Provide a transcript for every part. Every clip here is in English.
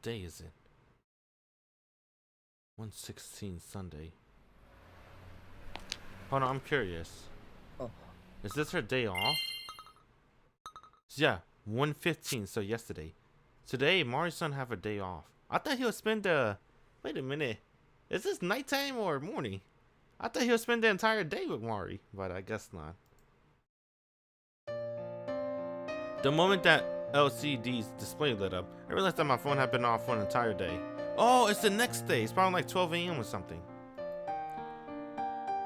day is it? 1/16 Sunday. Hold on, I'm curious. Oh. Is this her day off? Yeah, 1/15, so yesterday. Today, Mari's son have a day off. I thought he'll spend wait a minute. Is this nighttime or morning? I thought he'll spend the entire day with Mari, but I guess not. The moment that LCD's display lit up, I realized that my phone had been off for an entire day. Oh, it's the next day. It's probably like 12 a.m. or something.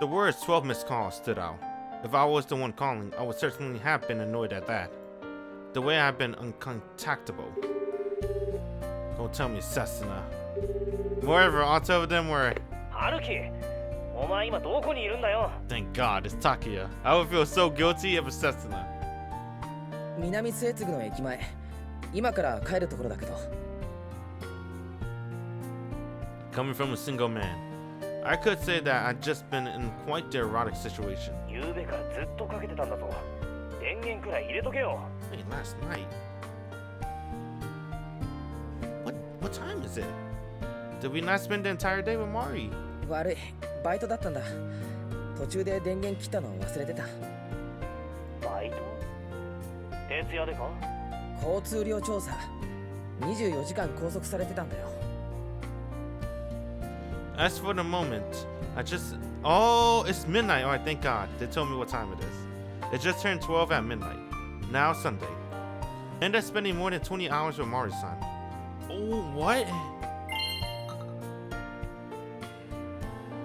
The words 12 missed calls stood out. If I was the one calling, I would certainly have been annoyed at that. The way I've been uncontactable. Don't tell me Setsuna. Moreover, all 2 of them were... Haruki! お前今どこにいるんだよ Thank God, it's Takia. I would feel so guilty if it's Setsuna. 南末継の駅前。今から帰るところだけど。Coming from a single man, I could say that I'd just been in quite the erotic situation. ゆうべからずっとかけてたんだぞ。電源くらい入れとけよ。 Wait, last night? What time is it? Did we not spend the entire day with Mari? 悪い、バイトだったんだ。途中で電源切ったの忘れてた。バイト？徹夜でか？交通量調査。24時間拘束されてたんだよ。As for the moment, I just... Oh, it's midnight. Alright, thank God. They told me what time it is. It just turned 12 at midnight. Now Sunday. And I'm spending more than 20 hours with Mari-san. Oh, what?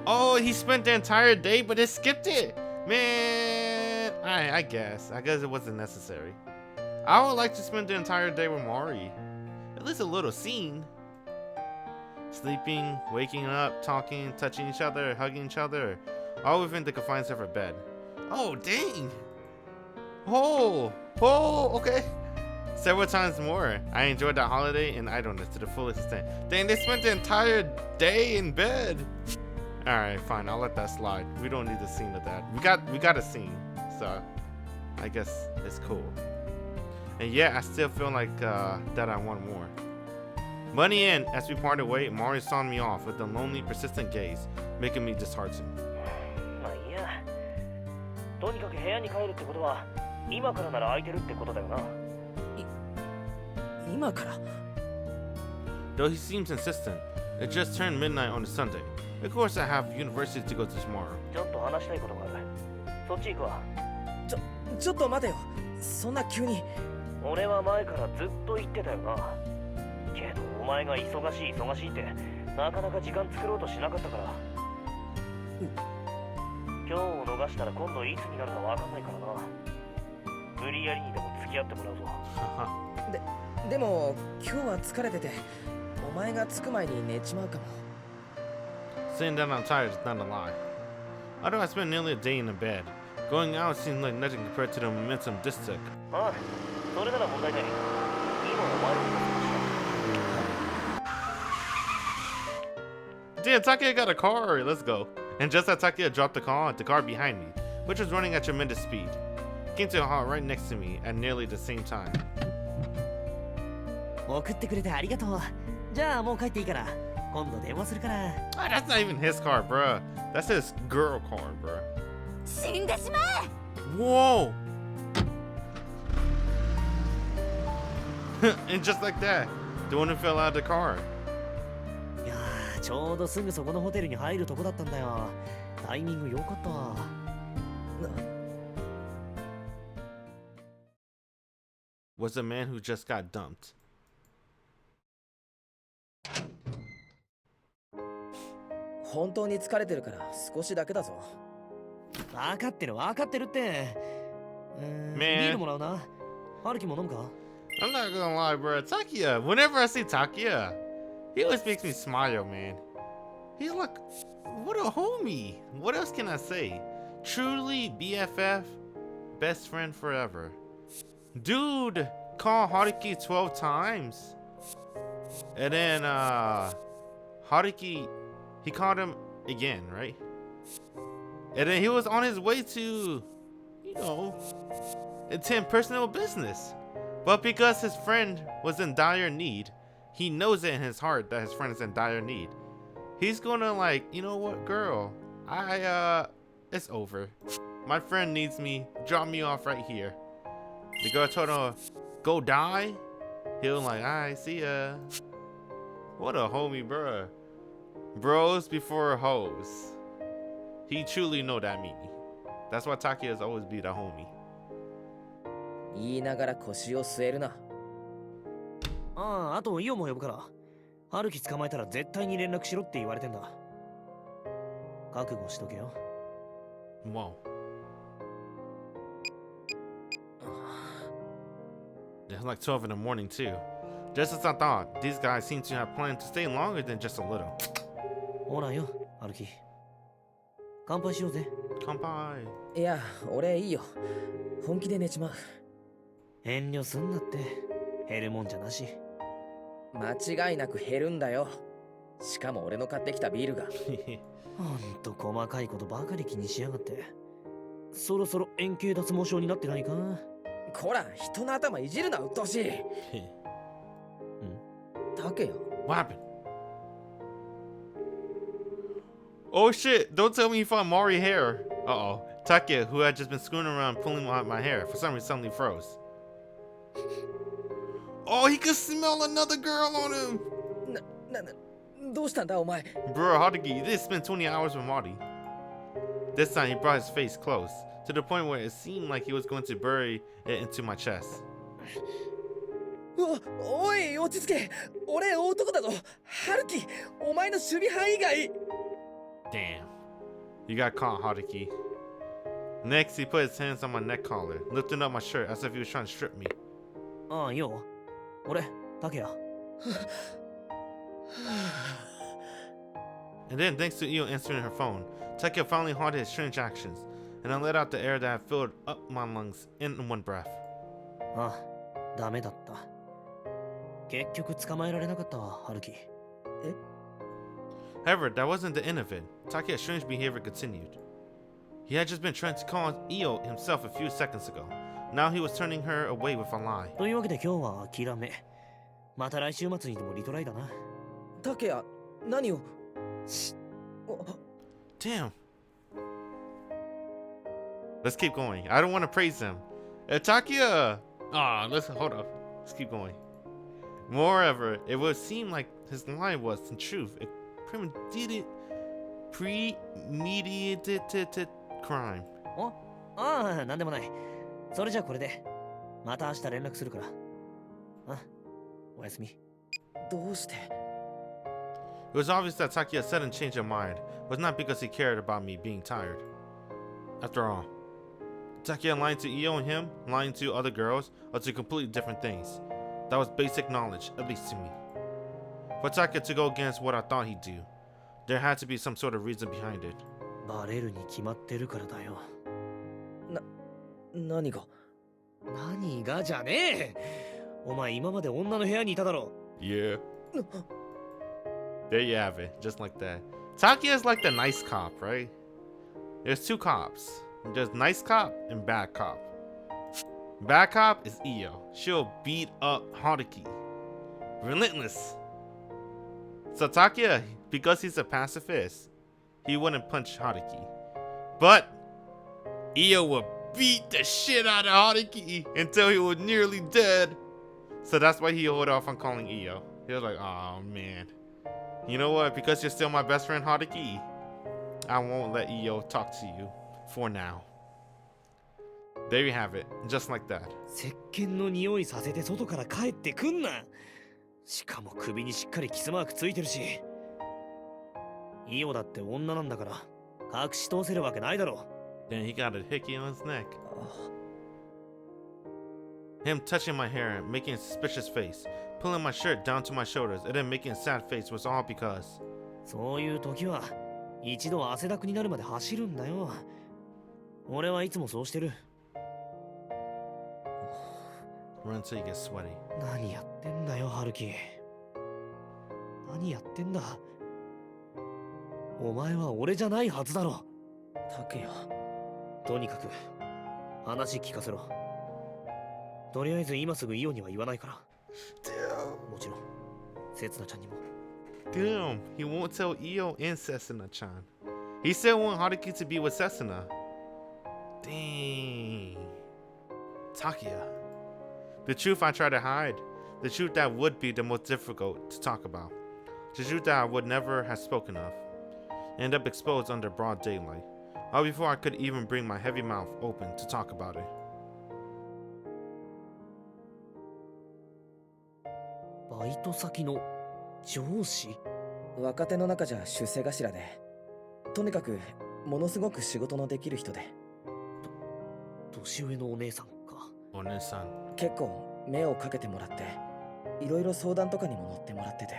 Oh, he spent the entire day, but it skipped it. Man, I guess it wasn't necessary. I would like to spend the entire day with Mari. At least a little scene. Sleeping, waking up, talking, touching each other, hugging each other, all within the confines of her bed. Oh, dang. Oh, okay. Several times more. I enjoyed that holiday and idleness to the fullest extent. Dang, they spent the entire day in bed. Alright, fine, I'll let that slide. We don't need a scene of that. We got a scene, so I guess it's cool. And yeah, I still feel like that I want more. Money in, as we parted way, Mari saw me off with a lonely, persistent gaze, making me disheartened. まあいいや。とにかく部屋に帰るってことは、今からなら空いてるってことだよな。今から Though he seems insistent, it just turned midnight on a Sunday. Of course, I have university to go to tomorrow. ちょっと話したいことがある。そっち行くわ。ちょっと待てよ。そんな急に。俺は前からずっと言ってたよな。けどお前が忙しいってなかなか時間作ろうとしなかったから。今日を逃したら今度いつになるかわかんないからな。無理やりにでも付き合ってもらうぞ。でも今日は疲れてて、お前が着く前に寝ちまうかも。Saying that I'm tired is not a lie. Although I spent nearly a day in the bed, going out seemed like nothing compared to the momentum this took. ああ、それなら問題ない。今お前を Damn, Takia got a car. Let's go. And just as Takia dropped the car behind me, which was running at tremendous speed, came to a halt right next to me at nearly the same time. 送ってくれてありがとう。じゃあもう帰っていいから。今度電話するから。Ah, that's not even his car, bruh. That's his girl car, bruh. 死んでしまえ Whoa! And just like that, the one who fell out of the car. いやー、ちょうどすぐそこのホテルに入るとこだったんだよ。タイミング良かったわ。Was a man who just got dumped. 本当に疲れてるから少しだけだぞ。分かってるって。ビールもらうな。春樹も飲むか？ I'm not gonna lie, bro. Takia, whenever I see Takia, he always makes me smile, man. He's like, what a homie. What else can I say? Truly BFF, best friend forever. Dude called Haruki 12 times. And then, Haruki, he called him again, right? And then he was on his way to, attend personal business. But because his friend was in dire need, He knows it in his heart that his friend is in dire need. He's gonna like, you know what, girl? It's over. My friend needs me. Drop me off right here. The girl told him, go die? He'll like, alright, see ya. What a homie, bruh. Bros before hoes. He truly know that meaning. That's why Takia has always be the homie. 言いながら腰を据えるな。あとイオも呼ぶから。春樹捕まえたら絶対に連絡しろって言われてんだ。覚悟しとけよ。Whoa. It's like 12 in the morning too. Just as I thought, these guys seem to have planned to stay longer than just a little. ほらよ、春樹。乾杯しようぜ。乾杯。いや、俺いいよ。本気で寝ちまう。遠慮すんなって。減るもんじゃなし。間違いなく減るんだよ。しかも俺の買ってきたビールが。ほんと細かいことばかり気にしやがって。そろそろ円形脱毛症になってないか。こら、人の頭いじるな、うっとうしい。タケヤ。What happened? Oh shit, don't tell me you found Mari hair. Uh-oh. Takia, who had just been screwing around pulling out my hair, for some reason suddenly froze. Oh, he could smell another girl on him! どうしたんだお前。 Bro, Haruki, you did spend 20 hours with Mari. This time he brought his face close, to the point where it seemed like he was going to bury it into my chest. おい、落ち着け。俺男だぞ。春樹、お前の守備範囲外。 Damn. You got caught, Haruki. Next, he put his hands on my neck collar, lifting up my shirt as if he was trying to strip me. ああ、いいよ。俺、タケヤ。And then, thanks to Io answering her phone, Takia finally halted his strange actions, and I let out the air that had filled up my lungs in one breath. ああ、ダメだった。結局捕まえられなかったわ、春樹。However, that wasn't the end of it. Takia's strange behavior continued. He had just been trying to call Io himself a few seconds ago. Now he was turning her away with a lie. というわけで今日は諦め。また来週末にでもリトライだな。タケヤ、何を。Damn. Let's keep going. I don't want to praise him. Takia! Hold up. Let's keep going. Moreover, it would seem like his lie was, in truth, a premeditated crime. ああ、なんでもない。それじゃあこれで。また明日連絡するから。あ、おやすみ。どうして。 It was obvious that Takia's sudden change of mind was not because he cared about me being tired. After all, Takia lying to Io and him, lying to other girls, are two completely different things. That was basic knowledge, at least to me. For Takia to go against what I thought he'd do, there had to be some sort of reason behind it. バレるに決まってるからだよ。何が。何がじゃねえ。お前今まで女の部屋にいただろ。Yeah. There you have it, just like that. Takia is like the nice cop, right? There's two cops. There's nice cop and bad cop. Bad cop is Io. She'll beat up Haruki. Relentless. So Takia, because he's a pacifist, he wouldn't punch Haruki. But Io would beat the shit out of Haruki until he was nearly dead. So that's why he hold off on calling Io. He was like, oh man. You know what? Because you're still my best friend, Haruki, I won't let Io talk to you for now. There you have it, just like that. 石鹸の匂いさせて外から帰ってくんな。しかも首にしっかりキスマークついてるし。イオだって女なんだから隠し通せるわけないだろ。Then he got a hickey on his neck. Him touching my hair, making a suspicious face, pulling my shirt down to my shoulders, and then making a sad face was all because. そういう時は一度汗だくになるまで走るんだよ。俺はいつもそうしてる。Run till you get sweaty. 何やってんだよ、春樹。何やってんだ。お前は俺じゃないはずだろ。タケヤ。とにかく話聞かせろ。とりあえず今すぐイオには言わないから。もちろんせつなちゃんにも。 Damn, he won't tell Io and Setsuna-chan. He still want Haruki to be with Setsuna. Dang. Takia. The truth I try to hide. The truth that would be the most difficult to talk about. The truth that I would never have spoken of. End up exposed under broad daylight. All before I could even bring my heavy mouth open to talk about it. バイト先の上司？若手の中じゃ出世頭で、とにかくものすごく仕事のできる人で、年上のお姉さんか。お姉さん。結構目をかけてもらって、いろいろ相談とかにも乗ってもらってて。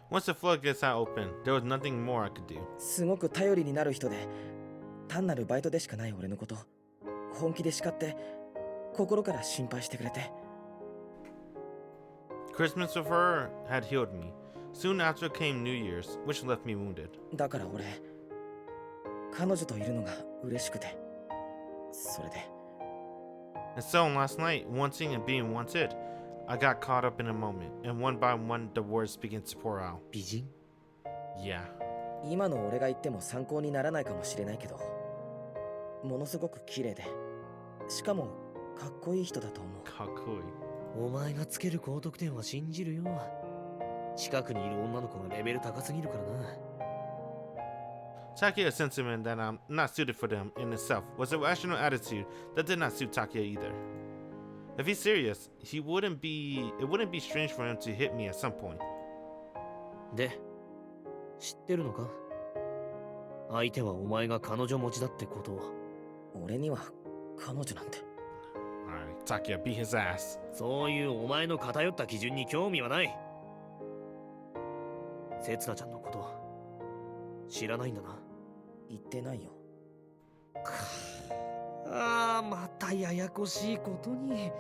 Once the floodgates had opened, there was nothing more I could do. すごく頼りになる人で、単なるバイトでしかない俺のこと、本気で叱って、心から心配してくれて。Christmas with her had healed me. Soon after came New Year's, which left me wounded. だから俺、彼女といるのが嬉しくて。それで。And so last night, wanting and being wanted, I got caught up in a moment, and one by one the words began to pour out. 美人？ Yeah. 今の俺が言っても参考にならないかもしれないけど、ものすごく綺麗で、しかもかっこいい人だと思う。かっこいい。お前がつける高得点は信じるよ。近くにいる女の子がレベル高すぎるからな。Takia's sentiment that I'm not suited for them in itself was a rational attitude that did not suit Takia either. If he's serious, it wouldn't be strange for him to hit me at some point. で、知ってるのか？相手はお前が彼女持ちだってことを。俺には彼女なんて。Alright, Takia, beat his ass. そういうお前の偏った基準に興味はない。せつなちゃんのこと知らないんだな。言ってないよ。ああ、またややこしいことに。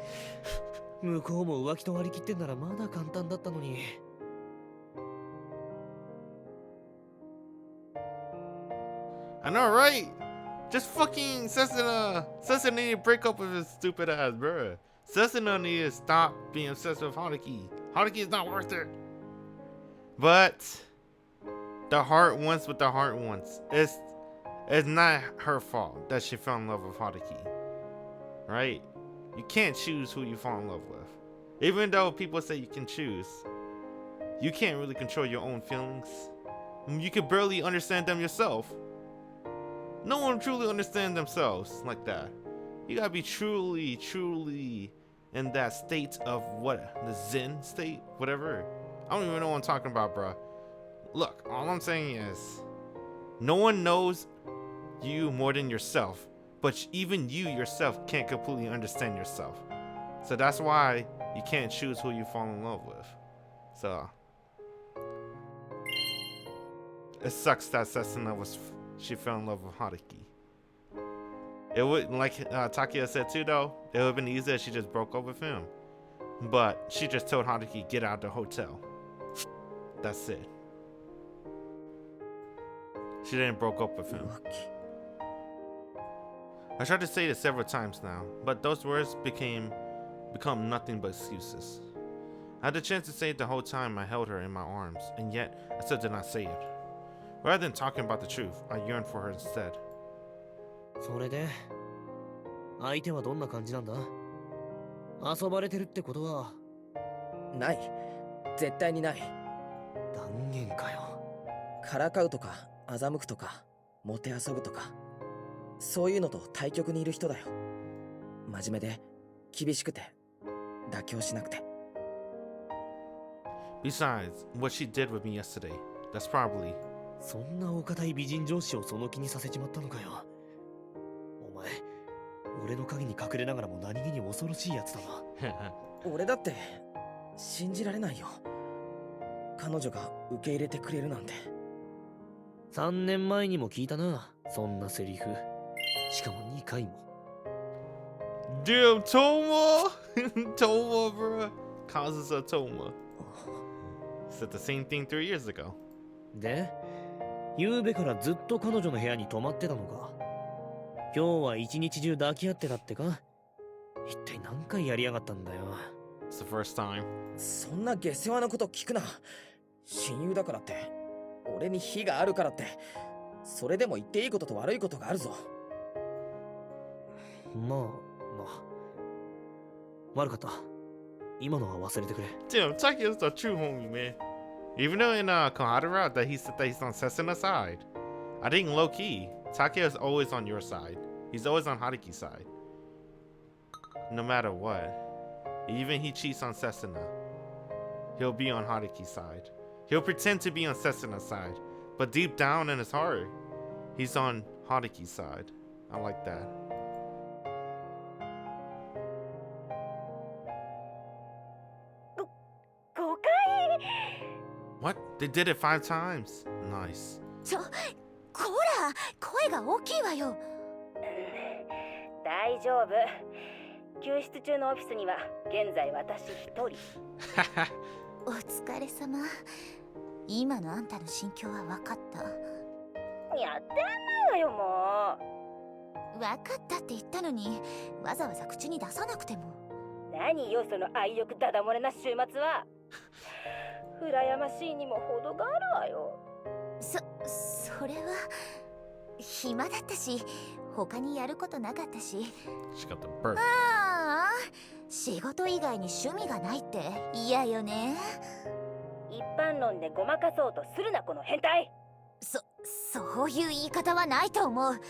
向こうも浮気と割り切ってんならまだ簡単だったのに。I know, right? Just fucking Setsuna need to break up with his stupid ass, bruh. Setsuna need to stop being obsessed with Haruki. Haruki is not worth it. But the heart wants what the heart wants. It's not her fault that she fell in love with Haruki, right? You can't choose who you fall in love with. Even though people say you can choose, you can't really control your own feelings. You can barely understand them yourself. No one truly understands themselves like that. You gotta be truly, truly in that state of what? The Zen state? Whatever. I don't even know what I'm talking about, bruh. Look, all I'm saying is, no one knows you more than yourself, but even you yourself can't completely understand yourself. So that's why you can't choose who you fall in love with. So it sucks that Setsuna she fell in love with Haruki. It would, like Takia said too, though, it would have been easier if she just broke up with him. But she just told Haruki, get out of the hotel. That's it. She didn't broke up with him. I tried to say this several times now, but those words become nothing but excuses. I had the chance to say it the whole time I held her in my arms, and yet I still did not say it. Rather than talking about the truth, I yearned for her instead. それで、相手はどんな感じなんだ？遊ばれてるってことは。ない。絶対にない。断言かよ。からかうとか、欺くとか、もてあそぶとか、そういうのと対極にいる人だよ。真面目で、厳しくて、妥協しなくて。Besides, what she did with me yesterday, that's probably... そんなお堅い美人上司をその気にさせちまったのかよ。お前、俺の影に隠れながらも何気に恐ろしいやつだな。俺だって、信じられないよ。彼女が受け入れてくれるなんて。3年前にも聞いたな、そんなセリフ。しかも2回も。Damn, Touma! Touma, bro. Causes of Touma. Said the same thing 3 years ago. で、昨べからずっと彼女の部屋に泊まってたのか。今日は一日中抱き合ってたってか。一体何回やりやがったんだよ。It's the first time. そんな下世話なこと聞くな。親友だからって、俺に非があるからって、それでも言っていいことと悪いことがあるぞ。まあ悪かった。今のは忘れてくれ。 Damn, Chiaki is the true homie, man. Even though in Koharu Route that he said that he's on Setsuna's side, I think low key, Chiaki is always on your side. He's always on Haruki's side. No matter what. Even he cheats on Setsuna, he'll be on Haruki's side. He'll pretend to be on Setsuna's side, but deep down in his heart, he's on Haruki's side. I like that. What? They did it 5 times. Nice. こら、声が大きいわよ。大丈夫。救出中のオフィスには現在私一人。お疲れ様。今のあんたの心境は分かった。やってないわよもう。分かったって言ったのに、わざわざ口に出さなくても。何よその愛欲ダダ漏れな週末は。羨ましいにも程があるわよ。それは暇だったし、他にやることなかったし。She got the bird. ああ、仕事以外に趣味がないって嫌よね。一般論でごまかそうとするなこの変態。そういう言い方はないと思う。こ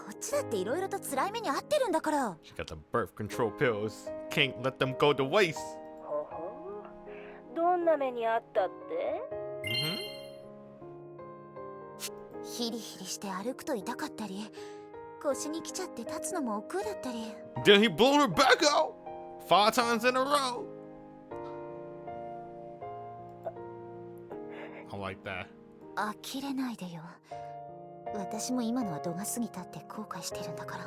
っちだっていろいろと辛い目に遭ってるんだから。She got the birth control pills. Can't let them go to waste. ほほう、どんな目にあったって？ヒリヒリして歩くと痛かったり、腰に来ちゃって立つのも億劫だったり。Then he blew her back out 5 times in a row. I like that. 呆れないでよ。私も今のは度が過ぎたって後悔してるんだから。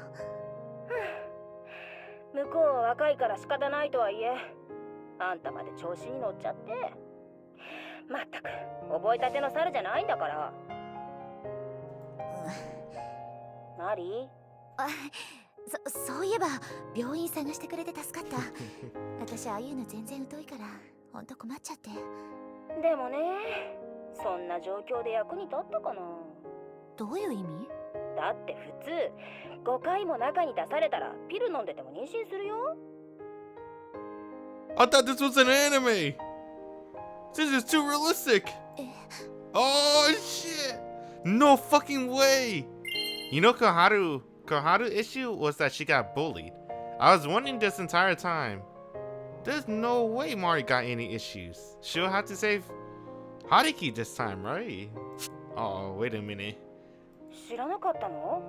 向こうは若いから仕方ないとはいえ、あんたまで調子に乗っちゃって。まったく覚えたての猿じゃないんだから。マリー？そういえば病院探してくれて助かった。私ああいうの全然疎いからほんと困っちゃって。でもね、そんな状況で役に立ったかな。どういう意味？だって普通5回も中に出されたらピル飲んでても妊娠するよ。 I thought this was an anime. This is too realistic. Oh shit. No fucking way. You know Koharu issue was that she got bullied. I was wondering this entire time. There's no way Mari got any issues. She'll have to save Haruki this time, right? Oh, wait a minute. 知らなかったの？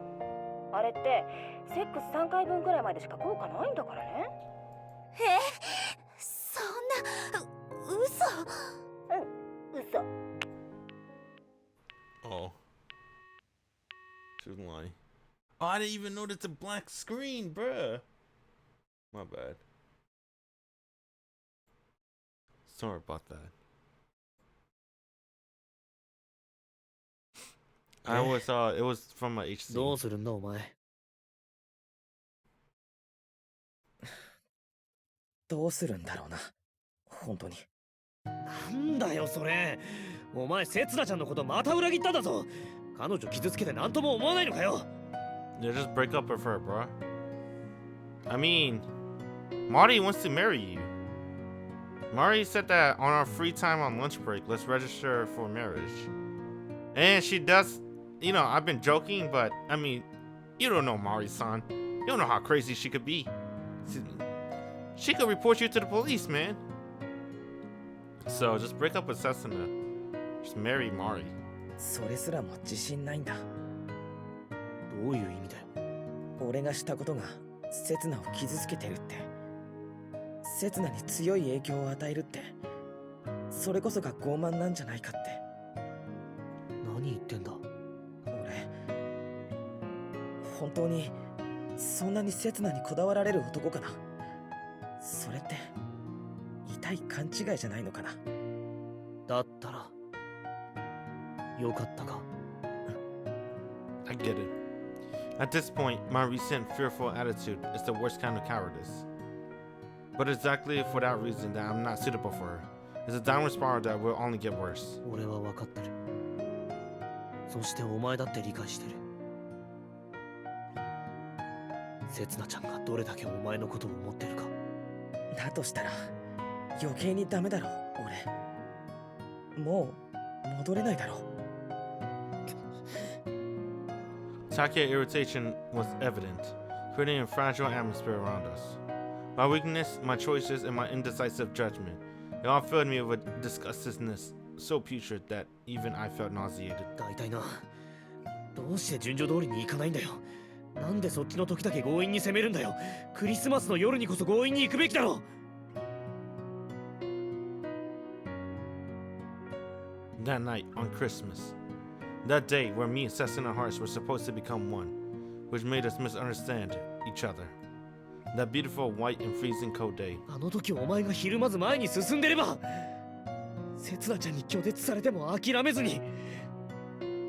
あれってセックス3回分くらいまでしか効果ないんだからね。そんな嘘。うん、嘘。Oh. She was lying. Oh, I didn't even know that's a black screen, bruh. My bad. Sorry about that. It was from my HC. どうするんだお前。どうするんだろうな、本当に。なんだよそれ。お前セツナちゃんのことまた裏切ったんだぞ。彼女傷つけて何とも思わないのかよ。Yeah, just break up with her, bro. I mean, Mari wants to marry you. Mari said that on our free time on lunch break, let's register for marriage. And she does, you know, I've been joking, but I mean, you don't know Mari-san. You don't know how crazy she could be. She could report you to the police, man. So just break up with Setsuna. Just marry Mari. それすらも自信ないんだ。どういう意味だよ。俺がしたことがセツナを傷つけてるって、セツナに強い影響を与えるって、それこそが傲慢なんじゃないかって。何言ってんだ。俺本当にそんなにセツナにこだわられる男かな。それって痛い勘違いじゃないのかな。だったらよかったか。I get it. At this point, my recent fearful attitude is the worst kind of cowardice. but exactly for that reason that I'm not suitable for her. It's a downward spiral that will only get worse. 俺は分かってる。そしてお前だって理解してる。せつなちゃんがどれだけお前のことを思ってるか。だとしたら余計にダメだろ俺。もう戻れないだろ。Chiaki's irritation was evident, creating a fragile atmosphere around us. My weakness, my choices, and my indecisive judgment, it all filled me with a disgustingness so putrid that even I felt nauseated. 大体な、どうして順序通りにいかないんだよ。なんでそっちの時だけ強引に攻めるんだよ。クリスマスの夜にこそ強引に行くべきだろ。That night on Christmas, that day where me and Setsuna hearts were supposed to become one, which made us misunderstand each other. That beautiful white and freezing cold day. あの時お前がひるまず前に進んでれば、せつなちゃんに拒絶されても諦めずに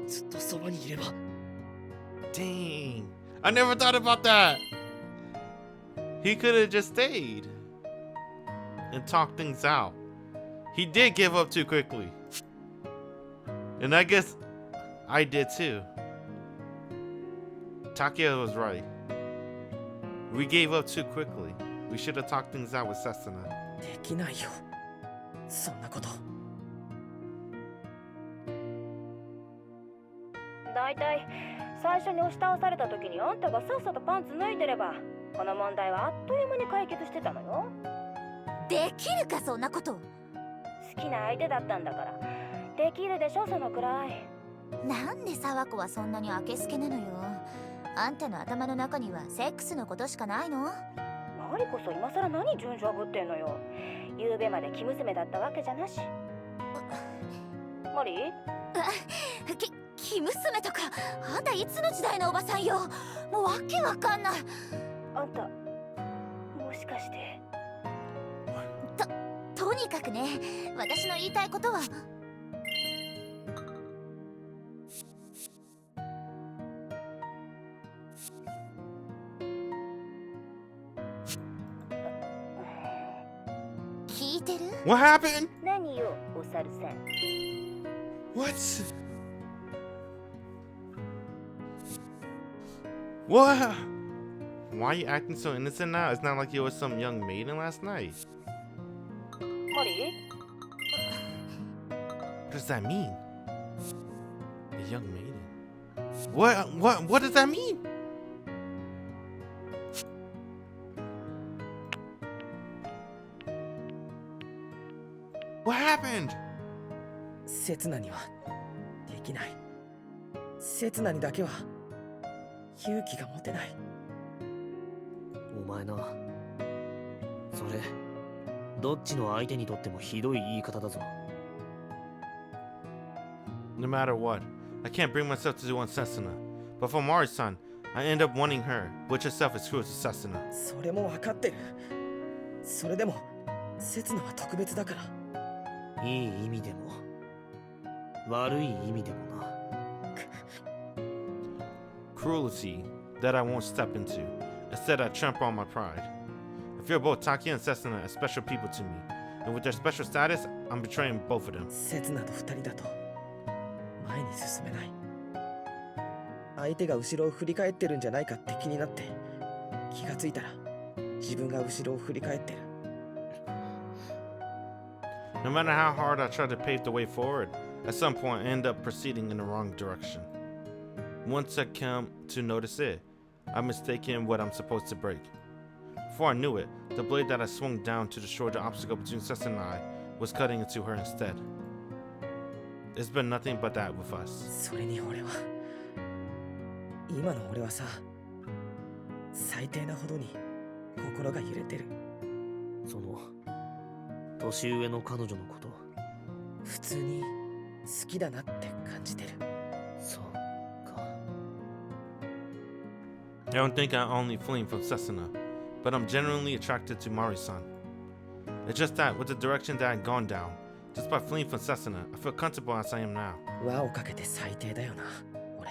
ずっとそばにいれば。Dang, I never thought about that. He could have just stayed and talked things out. He did give up too quickly. And I guess I did too. Takia was right. We gave up too quickly. We should have talked things out with Setsuna. できないよそんなこと。だいたい最初に押し倒された時にあんたがさっさとパンツ脱いでればこの問題はあっという間に解決してたのよ。できるかそんなこと。好きな相手だったんだからできるでしょそのくらい。なんで沢子はそんなにあけすけなのよ。あんたの頭の中にはセックスのことしかないの？マリこそ今さら何順序あぶってんのよ。昨べまで生娘だったわけじゃなし。マリ生娘とかあんたいつの時代のおばさんよ。もうわけわかんない。あんたもしかしてとにかくね、私の言いたいことは聞いてる？ What happened? 何よお猿さん。 What? What? Why are you acting so innocent now? It's not like you were some young maiden last night. マリ What does that mean? A young maiden? What does that mean? What happened? セツナにはできない。セツナにだけは勇気が持てない。お前な、それどっちの相手にとってもひどい言い方だぞ。No matter what, I can't bring myself to want Setsuna. But for Mari-san, I end up wanting her, which itself is cruel to Setsuna. それも分かってる。それでもセツナは特別だから。いい意味でも悪い意味でもな。Cruelty that I won't step into. Instead, I trample on my pride. I feel both Taki and Setsuna as special people to me, and with their special status, I'm betraying both of them. セツナと二人だと前に進めない。相手が後ろを振り返ってるんじゃないかって気になって、気がついたら自分が後ろを振り返ってる。No matter how hard I try to pave the way forward, at some point I end up proceeding in the wrong direction. Once I come to notice it, I'm mistaken what I'm supposed to break. Before I knew it, the blade that I swung down to destroy the obstacle between Setsuna and I was cutting into her instead. It's been nothing but that with us. それに俺は今の俺はさ、最低なほどに心が揺れてる。その年上の彼女のこと。普通に好きだなって感じてる。そうか。 I don't think I'm only fleeing from Setsuna, but I'm genuinely attracted to Mari-san. It's just that with the direction that I'd gone down, just by fleeing from Setsuna, I feel comfortable as I am now. 輪をかけて最低だよな、俺。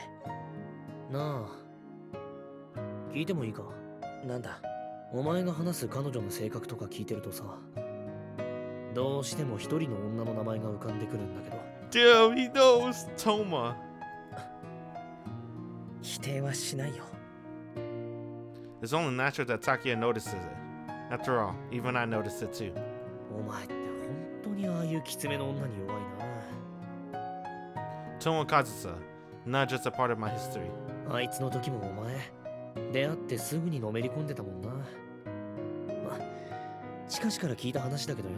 なあ、聞いてもいいか？なんだ？お前が話す彼女の性格とか聞いてるとさ、どうしても一人の女の名前が浮かんでくるんだけど。Damn, he knows Touma. 否定はしないよ。It's only natural that Takia notices it. After all, even I noticed it too. お前って本当にああいうきつめの女に弱いな。Touma Kazusa, not just a part of my history. あいつの時もお前、出会ってすぐにのめり込んでたもんな。ま、近しから聞いた話だけどよ。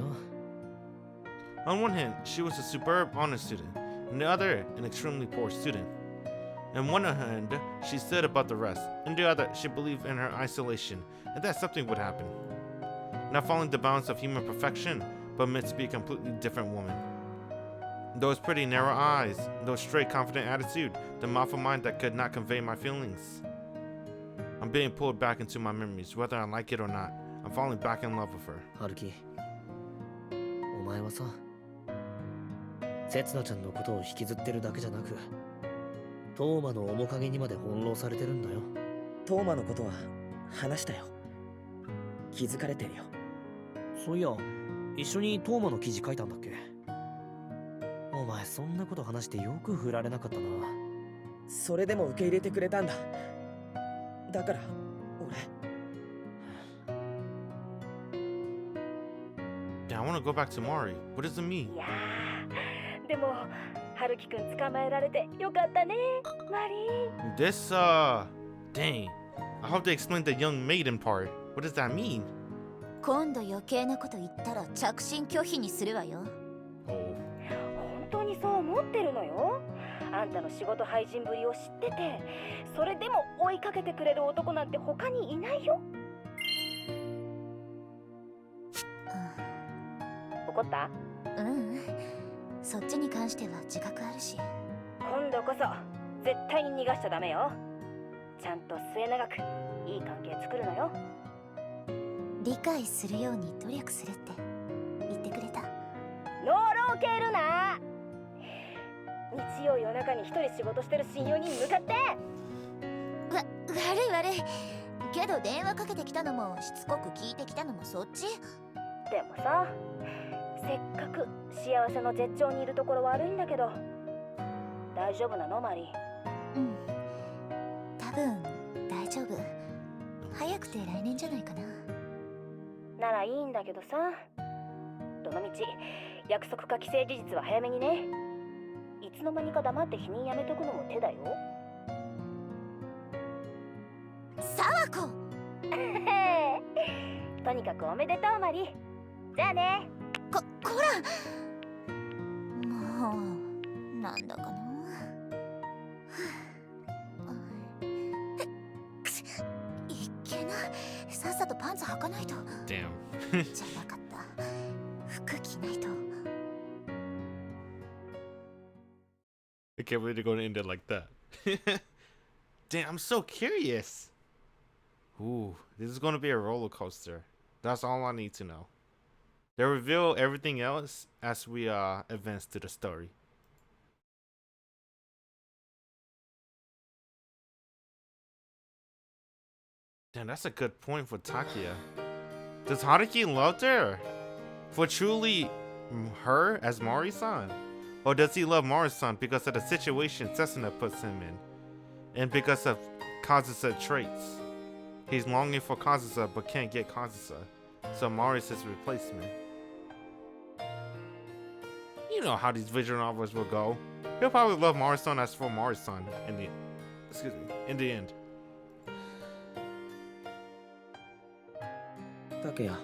On one hand, she was a superb honor student, on the other, an extremely poor student. On one hand, she stood above the rest, on the other, she believed in her isolation, and that something would happen. Not following the bounds of human perfection, but meant to be a completely different woman. Those pretty narrow eyes, those straight, confident attitude, the mouth of mind that could not convey my feelings. I'm being pulled back into my memories, whether I like it or not. I'm falling back in love with her. 春樹、お前はさ、せつなちゃんのことを引きずってるだけじゃなく、トーマの面影にまで翻弄されてるんだよ。トーマのことは話したよ。気づかれてるよ。そういや、一緒にトーマの記事書いたんだっけ。お前そんなこと話してよく振られなかったな。それでも受け入れてくれたんだ。だからYeah, I want to go back to Mari. What does it mean? いやー、でも春樹くん捕まえられてよかったね、マリー。 This, dang. I hope they explained the young maiden part. What does that mean? 今度余計なこと言ったら着信拒否にするわよ。 Oh. 本当にそう思ってるのよ。あんたの仕事廃人ぶりを知ってて、それでも追いかけてくれる男なんて他にいないよ。怒った？うん、そっちに関しては自覚あるし。今度こそ絶対に逃がしちゃダメよ。ちゃんと末永くいい関係作るのよ。理解するように努力するって言ってくれた。ノーローケるな。日曜夜中に一人仕事してる親友に向かって。悪いけど電話かけてきたのもしつこく聞いてきたのもそっち。でもさ、せっかく幸せの絶頂にいるところ悪いんだけど、大丈夫なのマリー？うん、多分大丈夫。早くて来年じゃないかな。ならいいんだけどさ、どのみち約束か既成事実は早めにね。いつの間にか黙って否認やめとくのも手だよ。サワコとにかくおめでとうマリー。じゃあね。こらもうなんだかな。いっけな、さっさとパンツ履かないと。 Damn. じゃなかった、服着ないと。 I can't believe they're going to end it like that. Damn, I'm so curious. Ooh, this is going to be a roller coaster. That's all I need to know. They'll reveal everything else as we advance to the story. Damn, that's a good point for Takia. Does Haruki love her for truly her as Mari-san? Or does he love Mari-san because of the situation Setsuna puts him in? And because of Kazusa traits? He's longing for Kazusa but can't get Kazusa. So Mari's his replacement. You know how these visual novels will go. He'll probably love Mari-san as for Mari-san in the end. タケヤ、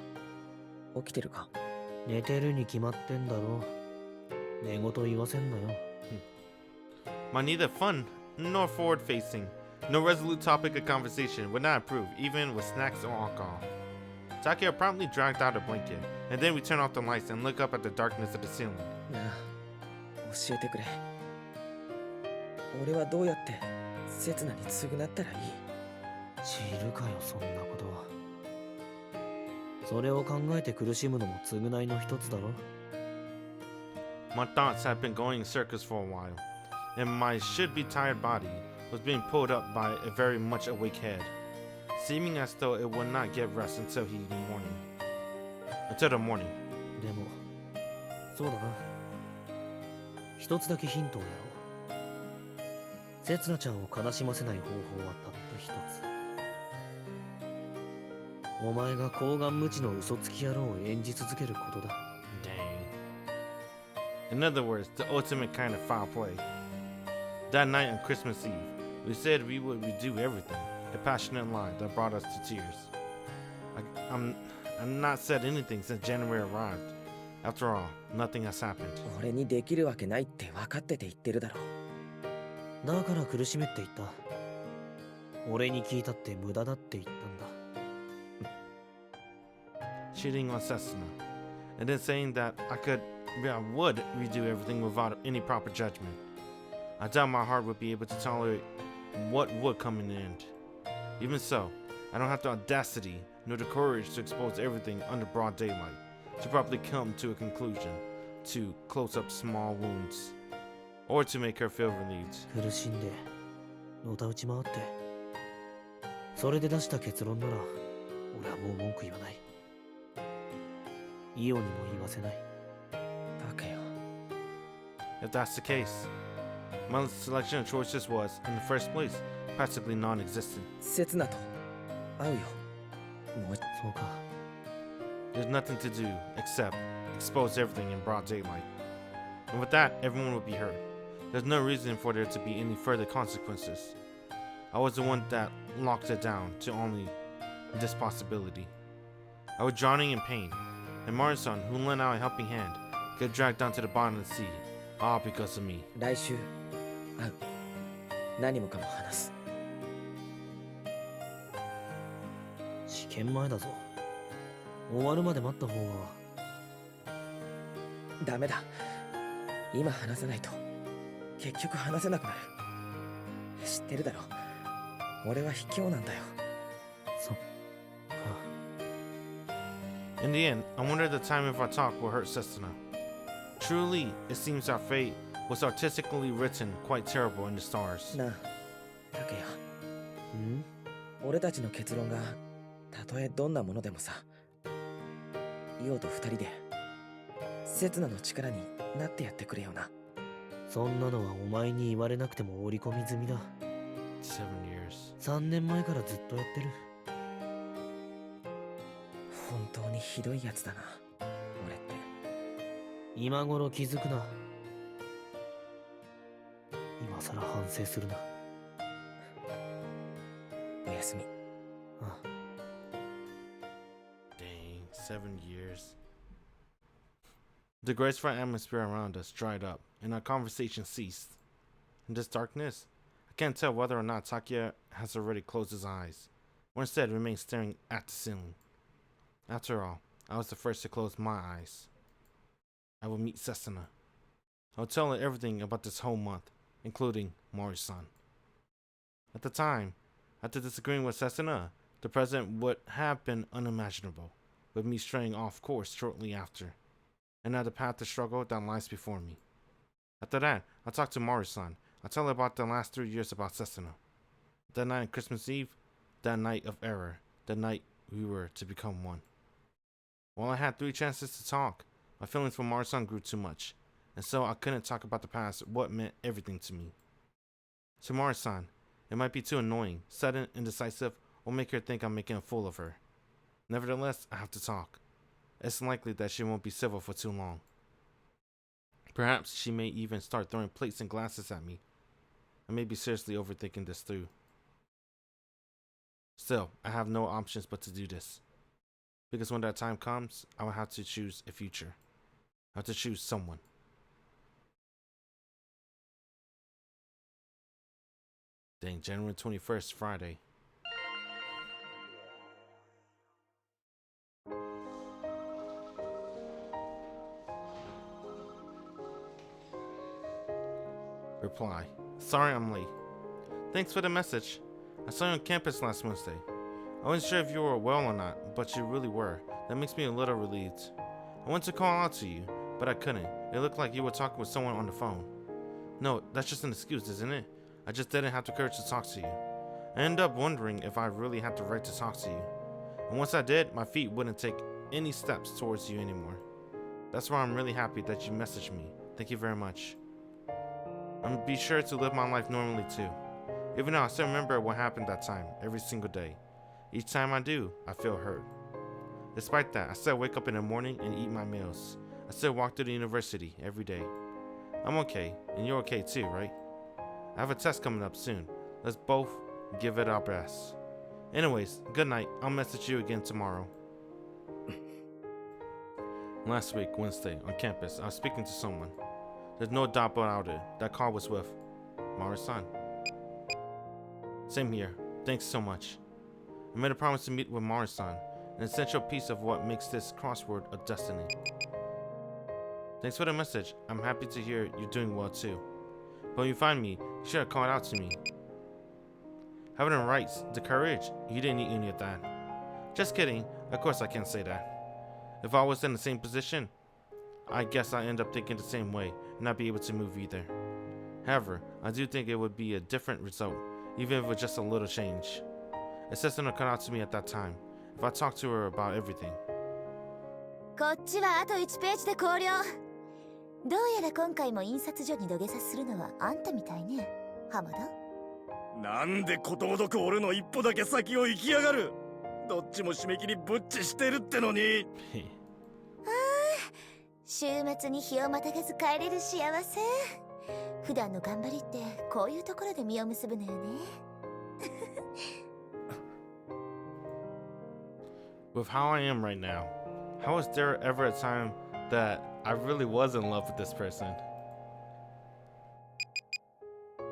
起きてるか？寝てるに決まってんだろ。寝言言わせんなよ。My neither fun nor forward-facing, no resolute topic of conversation would not improve, even with snacks or alcohol. Takia promptly dragged out a blanket, and then we turn off the lights and look up at the darkness of the ceiling. なあ、教えてくれ。俺はどうやってセツナに償ったらいい？知るかよ、そんなこと。それを考えて苦しむのも償いの一つだろ。My thoughts had been going in circles for a while, and my should-be-tired body was being pulled up by a very much awake head. seeming as though it would not get rest until the morning. でもそうだな、一つだけヒントをやろう。せつなちゃんを悲しませない方法はたった一つ。お前が厚顔無知の嘘つき野郎を演じ続けることだ。 Dang. In other words, the ultimate kind of foul play. That night on Christmas Eve, we said we would redo everything. A passionate lie that brought us to tears. I'm not said anything since January arrived. After all, nothing has happened. 俺にできるわけないって分かってて言ってるだろ。だから苦しめって言った。俺に聞いたって無駄だって言ったんだ。Cheating on Setsuna, and then saying that I would redo everything without any proper judgment. I doubt my heart would be able to tolerate what would come in the end. Even so, I don't have the audacity nor the courage to expose everything under broad daylight, to properly come to a conclusion, to close up small wounds, or to make her feel relieved. 苦しんでのたうち回ってそれで出した結論なら俺はもう文句言わない。イオにも言わせない。バカよ。 If that's the case, my selection of choices was, in the first place, practically non-existent. せつなと会うよ。もうそうか。 There's nothing to do except expose everything in broad daylight. And with that, everyone would be hurt. There's no reason for there to be any further consequences. I was the one that locked it down to only this possibility. I was drowning in pain, and Mari-san, who lent out a helping hand, got dragged down to the bottom of the sea, all because of me. 来週会う。何もかも話す。試験前だぞ。終わるまで待った方が。ダメだ。今話さないと結局話せなくなる。知ってるだろ。俺は卑怯なんだよ。そっか。 In the end, I wonder if the time of our talk will hurt Setsuna. Truly, it seems our fate was artistically written quite terrible in the stars. なあ、タケヤ。ん？俺たちの結論がたとえどんなものでもさ、イオと二人でセツナの力になってやってくれよな。そんなのはお前に言われなくても織り込み済みだ。7 years. 3年前からずっとやってる。本当にひどいやつだな、俺って。今頃気づくな。今さら反省するな。おやすみ。ああ。 Dang, 7 years. The graceful atmosphere around us dried up, and our conversation ceased. In this darkness, I can't tell whether or not Takia has already closed his eyes, or instead remains staring at the ceiling. After all, I was the first to close my eyes. I would meet Setsuna. I would tell her everything about this whole month, including Mori-san. At the time, after disagreeing with Setsuna, the present would have been unimaginable, with me straying off course shortly after, and now the path to struggle that lies before me. After that, I talk to Mori-san. I tell her about the last 3 years about Setsuna. That night on Christmas Eve, that night of error, the night we were to become one. While I had 3 chances to talk, my feelings for Mari-san grew too much, and so I couldn't talk about the past, what meant everything to me. To Mari-san, it might be too annoying, sudden, indecisive, or make her think I'm making a fool of her. Nevertheless, I have to talk. It's likely that she won't be civil for too long. Perhaps she may even start throwing plates and glasses at me. I may be seriously overthinking this through. Still, I have no options but to do this. Because when that time comes, I will have to choose a future. I have to choose someone. Dang, January 21st, Friday. Reply. Sorry I'm late. Thanks for the message. I saw you on campus last Wednesday. I wasn't sure if you were well or not, but you really were. That makes me a little relieved. I wanted to call out to you, but I couldn't. It looked like you were talking with someone on the phone. No, that's just an excuse, isn't it? I just didn't have the courage to talk to you. I ended up wondering if I really had the right to talk to you. And once I did, my feet wouldn't take any steps towards you anymore. That's why I'm really happy that you messaged me. Thank you very much. I'm gonna be sure to live my life normally too. Even though I still remember what happened that time, every single day. Each time I do, I feel hurt. Despite that, I still wake up in the morning and eat my meals. I still walk to the university every day. I'm okay, and you're okay too, right? I have a test coming up soon. Let's both give it our best. Anyways, good night. I'll message you again tomorrow. Last week, Wednesday, on campus, I was speaking to someone. There's no doubt about it. That call was with Mari-san. Same here. Thanks so much. I made a promise to meet with Mari-san, an essential piece of what makes this crossword a destiny. Thanks for the message. I'm happy to hear you're doing well too. But when you find me, you should have called out to me. Having the rights, the courage, you didn't need any of that. Just kidding. Of course I can't say that. If I was in the same position, I guess I end up thinking the same way and not be able to move either. However, I do think it would be a different result, even if it was just a little change. Setsuna called out to me at that time. If I talked to her about everything. こっちはあと1ページで考慮。どうやら今回も印刷所に土下座するのはあんたみたいね、浜田。なんでことごとく俺の一歩だけ先を行きやがる。どっちも締め切りぶっちしてるってのに。週末に日をまたがず帰れる幸せ。普段の頑張りってこういうところで実を結ぶのよね。With how I am right now, how was there ever a time that I really was in love with this person?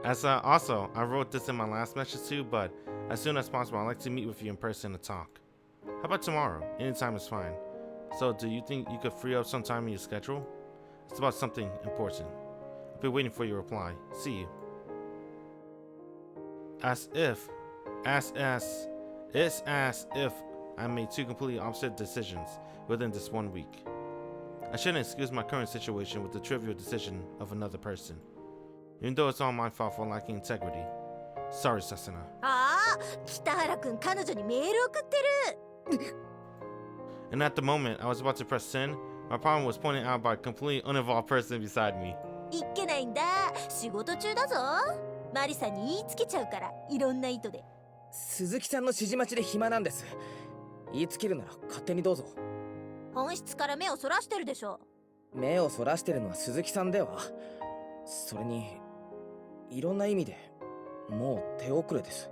Also, I wrote this in my last message too, but as soon as possible, I'd like to meet with you in person to talk. How about tomorrow? Anytime is fine. So, do you think you could free up some time in your schedule? It's about something important. I've been waiting for your reply. See you. It's as if I made two completely opposite decisions within this 1 week. I shouldn't excuse my current situation with the trivial decision of another person, even though it's all my fault for lacking integrity. Sorry, Setsuna. ああ、北原くん彼女にメール送ってる。And at the moment I was about to press send, my problem was pointed out by a completely uninvolved person beside me. いっけないんだ。仕事中だぞ。マリさんに言いつけちゃうから、いろんな意図で。鈴木さんの指示待ちで暇なんです。言いつけるなら勝手にどうぞ。本質から目をそらしてるでしょ。目をそらしてるのは鈴木さんでは。それにいろんな意味でもう手遅れです。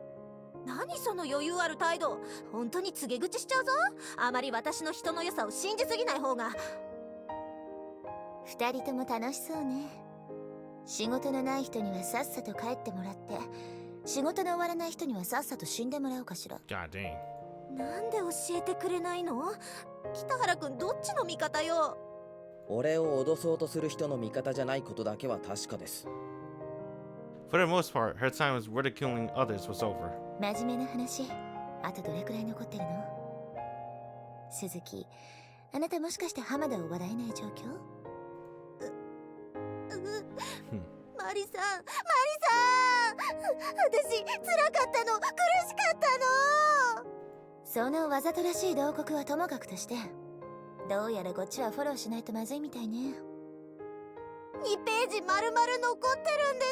何その余裕ある態度。本当に告げ口しちゃうぞ。あまり私の人の良さを信じすぎない方が。二人とも楽しそうね。仕事のない人にはさっさと帰ってもらって、仕事の終わらない人にはさっさと死んでもらおうかしら。 God dang. なんで教えてくれないの？北原くんどっちの味方よ。俺を脅そうとする人の味方じゃないことだけは確かです。For the most part, her time was ridiculing others was over. 真面目な話、あとどれくらい残ってるの？鈴木、あなたもしかして浜田を笑えない状況？マリさん、私辛かったの、苦しかったの。そのわざとらしい慟哭はともかくとして、どうやらこっちはフォローしないとまずいみたいね。2ページ丸々残ってるんで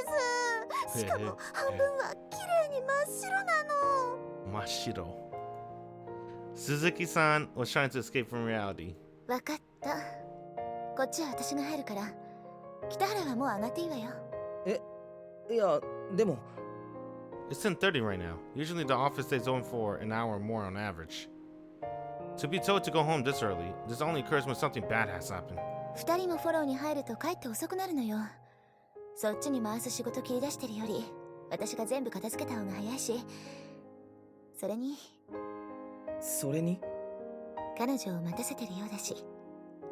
す。しかも半分は綺麗に真っ白なの。Mashiro. Suzuki-san was trying to escape from reality. わかった。こっちは私が入るから、北原はもう上がっていいわよ。いやでも It's 10:30 right now. Usually the office stays open for an hour or more on average. To be told to go home this early, this only occurs when something bad has happened. 2人もフォローに入ると帰って遅くなるのよ。そっちに回す仕事切り出してるより、私が全部片付けた方が早いし。それに彼女を待たせてるようだし、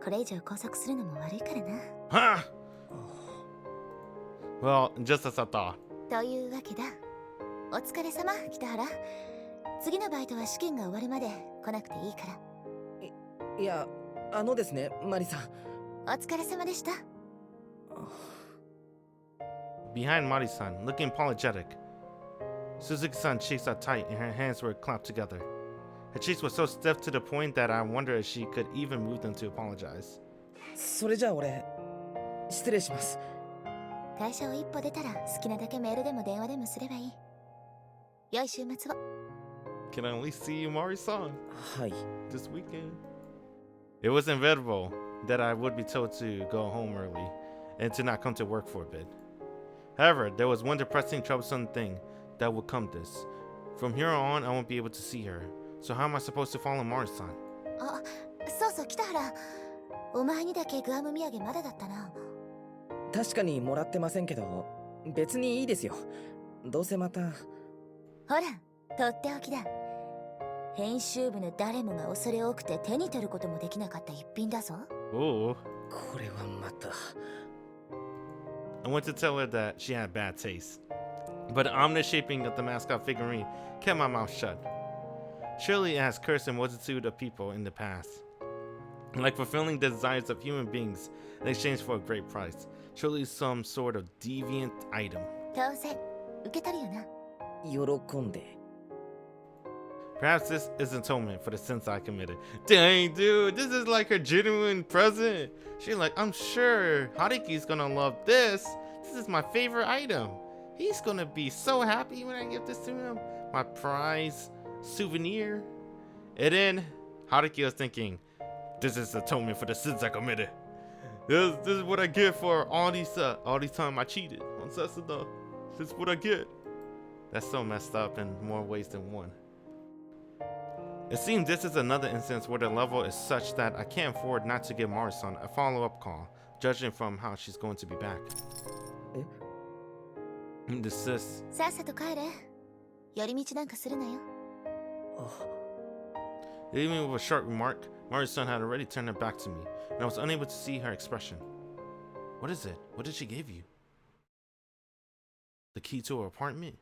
これ以上拘束するのも悪いからな。Huh? Well, just as I thought. というわけだ。お疲れ様、北原。次のバイトは試験が終わるまで来なくていいから。いやですね、マリさん。お疲れ様でした。Behind Mari-san, looking apologetic, Suzuki-san's cheeks are tight and her hands were clamped together. Her cheeks were so stiff to the point that I wonder if she could even move them to apologize. それじゃあ俺失礼します。会社を一歩出たら好きなだけメールでも電話でもすればいい。良い週末を。Can I at least see you, Mari-san? はい。 This weekend. It was inevitable that I would be told to go home early and to not come to work for a bit. However, there was one depressing, troublesome thing that would come this. From here on, I won't be able to see her. So how am I supposed to follow Mari-san? あ、そうそう北原。お前にだけグアム土産まだだったな。確かにもらってませんけど、別にいいですよ。どうせまた。ほら、とっておきだ。編集部の誰もが恐れ多くて手に取ることもできなかった一品だぞ。Oh. これはまた。I went to tell her that she had bad taste. But the ominous shaping of the mascot figurine kept my mouth shut. Surely it has cursed a multitude of people in the past. Like fulfilling the desires of human beings in exchange for a great price. Surely some sort of deviant item. 当然、受け取るよな。喜んで。Perhaps this is atonement for the sins I committed. Dang, dude, this is like her genuine present. She's like, I'm sure Haruki's gonna love this. This is my favorite item. He's gonna be so happy when I give this to him. My prize souvenir. And then Haruki was thinking, this is atonement for the sins I committed. This is what I get for all these time I cheated on Setsuna. This is what I get. That's so messed up in more ways than one. It seems this is another instance where the level is such that I can't afford not to give Mari-san a follow-up call, judging from how she's going to be back. This is... さっさと帰れ。寄り道なんかするなよ。Even with a short remark, Mari-san had already turned her back to me, and I was unable to see her expression. What is it? What did she give you? The key to her apartment?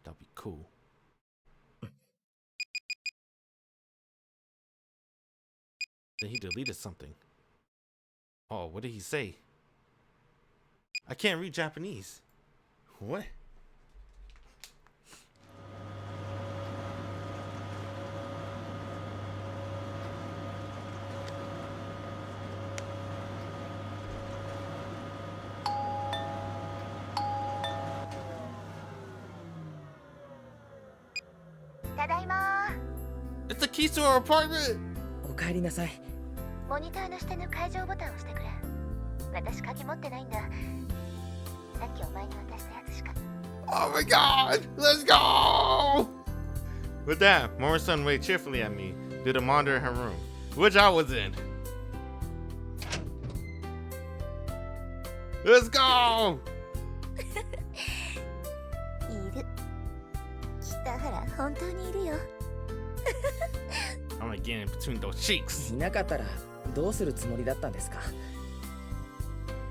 That'd be cool. Then he deleted something. Oh, what did he say? I can't read Japanese. What? It's the keys to our apartment! お帰りなさい。モニターの下の解錠ボタンを押してくれ。私鍵持ってないんだ。さっきお前に渡したやつしか。Oh my god! Let's go! With that, Mori-san waved cheerfully at me through the monitor in her room, which I was in. Let's go! いる。北原、本当にいるよ。I'm like getting between those cheeks. いなかったらどうするつもりだったんですか?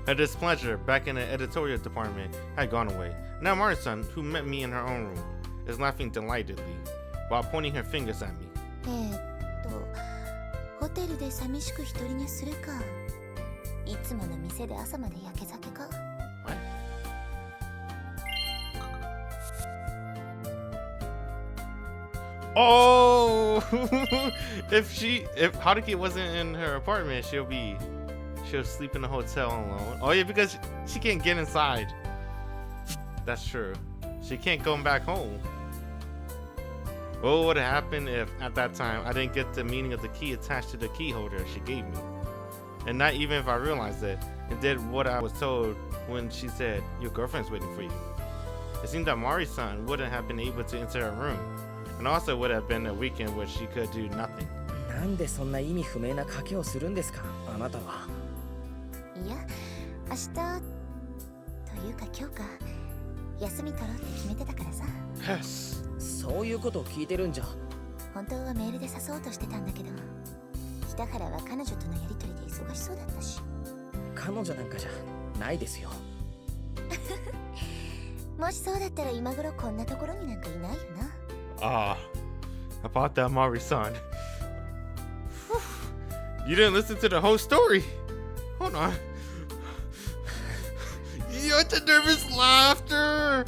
Her displeasure back in the editorial department had gone away. Now Mari-san, who met me in her own room, is laughing delightedly while pointing her fingers at me. ホテルで寂しく一人寝するか。いつもの店で朝まで焼け酒か。What? Oh! if Haruki wasn't in her apartment, she'll sleep in the hotel alone. Oh yeah, because she can't get inside. That's true. She can't go back home. What would have happened if, at that time, I didn't get the meaning of the key attached to the key holder she gave me? And not even if I realized it, and did what I was told when she said, your girlfriend's waiting for you. It seemed that Mari-san wouldn't have been able to enter her room, and also would have been a weekend where she could do nothing. なんでそんな意味不明な賭けをするんですか、あなたは。いや、明日というか今日か休み取ろうって決めてたからさ。Yes. そういうことを聞いてるんじゃ。本当はメールで誘おうとしてたんだけど、北原は彼女とのやりとりで忙しそうだったし。彼女なんかじゃないですよ。もしそうだったら今頃こんなところになんかいないよな。About that Mari-san. You didn't listen to the whole story. Hold on. You had the nervous laughter.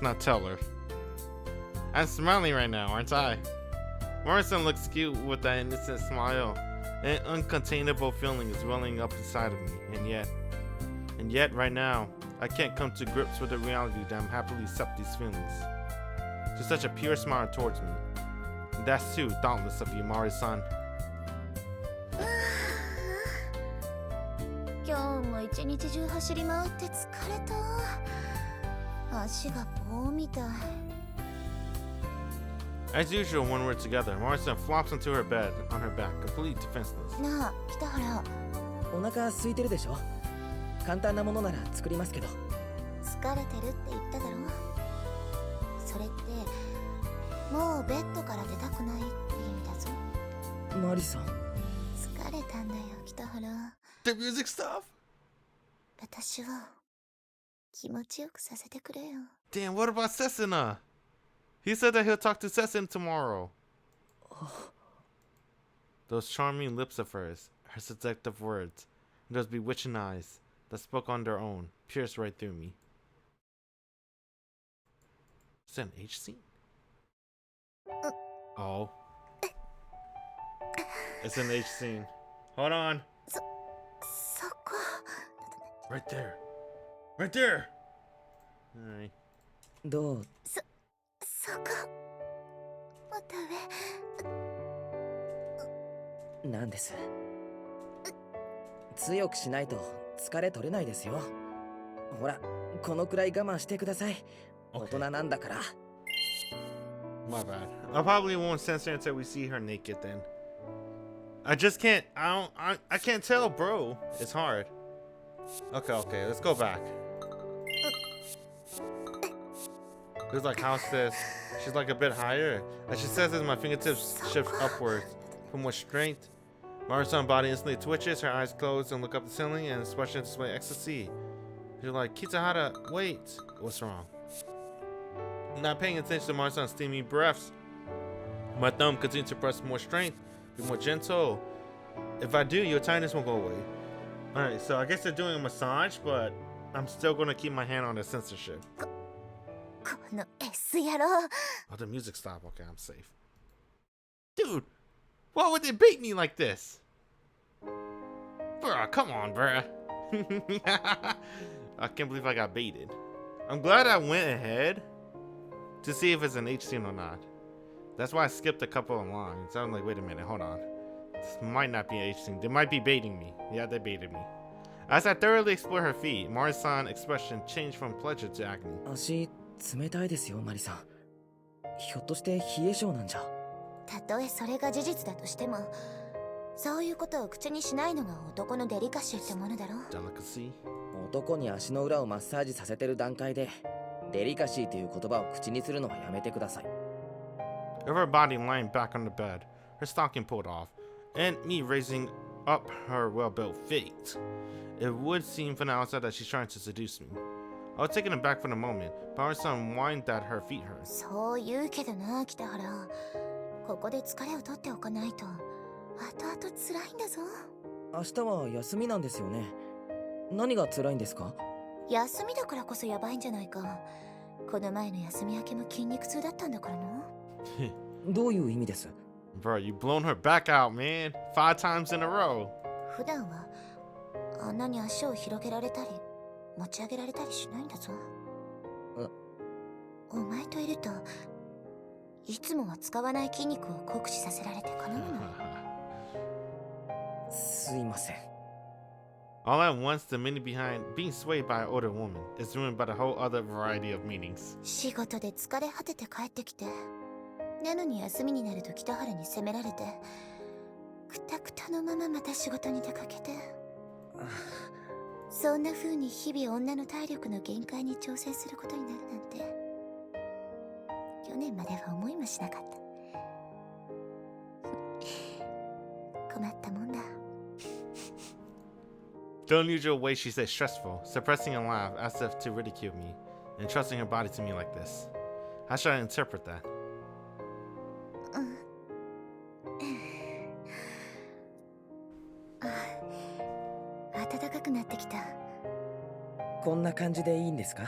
must not tell her. I'm smiling right now, aren't I? Morrison looks cute with that innocent smile. An uncontainable feeling is welling up inside of me, and yet right now, I can't come to grips with the reality that I'm happily accept these feelings. Just such a pure smile towards me. And that's too thoughtless of you, Mari-san. 今日も一日中走り回って疲れた。足が棒みたい。 As usual, when we're together, Mari-san flops into her bed on her back, completely defenseless. なあ、北原。お腹空いてるでしょ。簡単なものなら作りますけど。疲れてるって言っただろ。それってもうベッドから出たくないって意味だぞ。マリさん。疲れたんだよ、北原。 The music stuff? 私は気持ちよくさせてくれよ。 Damn, what about Setsuna? He said that he'll talk to Setsuna tomorrow. Those charming lips of hers, her seductive words, and those bewitching eyes that spoke on their own, pierced right through me. Is that an H scene? Oh. It's an H scene. Hold on. そこ。 Right there. Right there! Alright. どう？そこ。もっと上。なんです。強くしないと疲れ取れないですよ。ほら、このくらい我慢してください。大人なんだから。My bad. I probably won't censor until we see her naked then. I just can't. I can't tell, bro. It's hard. Okay. Let's go back. There's like house says she's like a bit higher. As she says as my fingertips shift upwards from with strength. Mari-san's body instantly twitches, her eyes close and look up the ceiling and expressions display ecstasy. You're like, Kitahara, wait. What's wrong? Not paying attention to Mari-san's steamy breaths. My thumb continues to press more strength, be more gentle. If I do, your tiredness won't go away. Alright, so I guess they're doing a massage, but I'm still gonna keep my hand on the censorship. この S 野郎。 Oh, the music stopped. Okay, I'm safe. Dude, why would they bait me like this? Bruh, come on, bruh. I can't believe I got baited. I'm glad I went ahead to see if it's an H scene or not. That's why I skipped a couple of lines. I was like, wait a minute, hold on. This might not be an H scene. They might be baiting me. Yeah, they baited me. As I thoroughly explore her feet, Mari-san's expression changed from pleasure to agony. 足冷たいですよ、マリさん。ひょっとして冷え性なんじゃ。たとえそれが事実だとしても、そういうことを口にしないのが男のデリカシーってものだろ。 Delicacy? 男に足の裏をマッサージさせてる段階で、デリカシーという言葉を口にするのはやめてください。Of her body lying back on the bed, her stocking pulled off, and me raising up her well-built feet. It would seem from the outside that she's trying to seduce me. I was taken aback for the moment, but Mari-san whined that her feet hurt. そう言うけどな、北原。ここで疲れを取っておかないと、後々辛いんだぞ。明日は休みなんですよね。何が辛いんですか？休みだからこそやばいんじゃないか。この前の休み明けも筋肉痛だったんだからな。どういう意味です？ Bro, you blown her back out, man. 5 times in a row. 普段はあんなに足を広げられたり持ち上げられたりしないんだぞ。お前といるといつもは使わない筋肉を酷使させられてかなわない。すいません。 All at once, the meaning behind being swayed by an older woman is ruined by the whole other variety of meanings. 仕事で疲れ果てて帰ってきて、なのに休みになると北原に責められて、くたくたのまままた仕事に出かけて、そんな風に日々女の体力の限界に挑戦することになるなんて、去年までは思いもしなかった。困ったもんだ。 The unusual way she said stressful, suppressing a laugh as if to ridicule me, and trusting her body to me like this. How should I interpret that? 暖かくなってきた。こんな感じでいいんですか？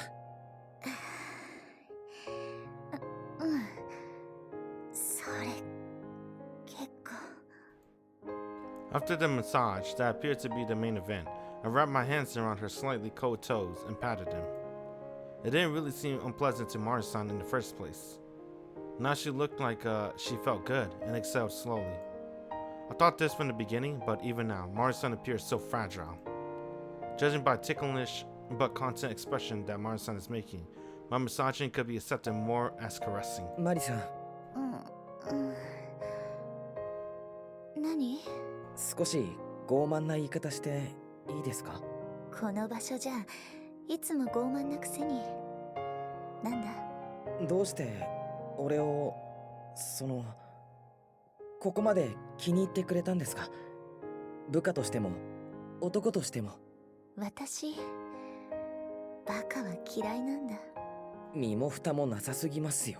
After the massage, that appeared to be the main event, I wrapped my hands around her slightly cold toes and patted them. It didn't really seem unpleasant to Mari-san in the first place. Now she looked like she felt good and exhaled slowly. I thought this from the beginning, but even now, Mari-san appears so fragile. Judging by ticklish but content expression that Mari-san is making, my massaging could be accepted more as caressing. マリさん、何？少し傲慢な言い方していいですか？この場所じゃいつも傲慢なくせに。なんだ？どうして俺をここまで気に入ってくれたんですか？部下としても男としても。私、バカは嫌いなんだ。身も蓋もなさすぎますよ。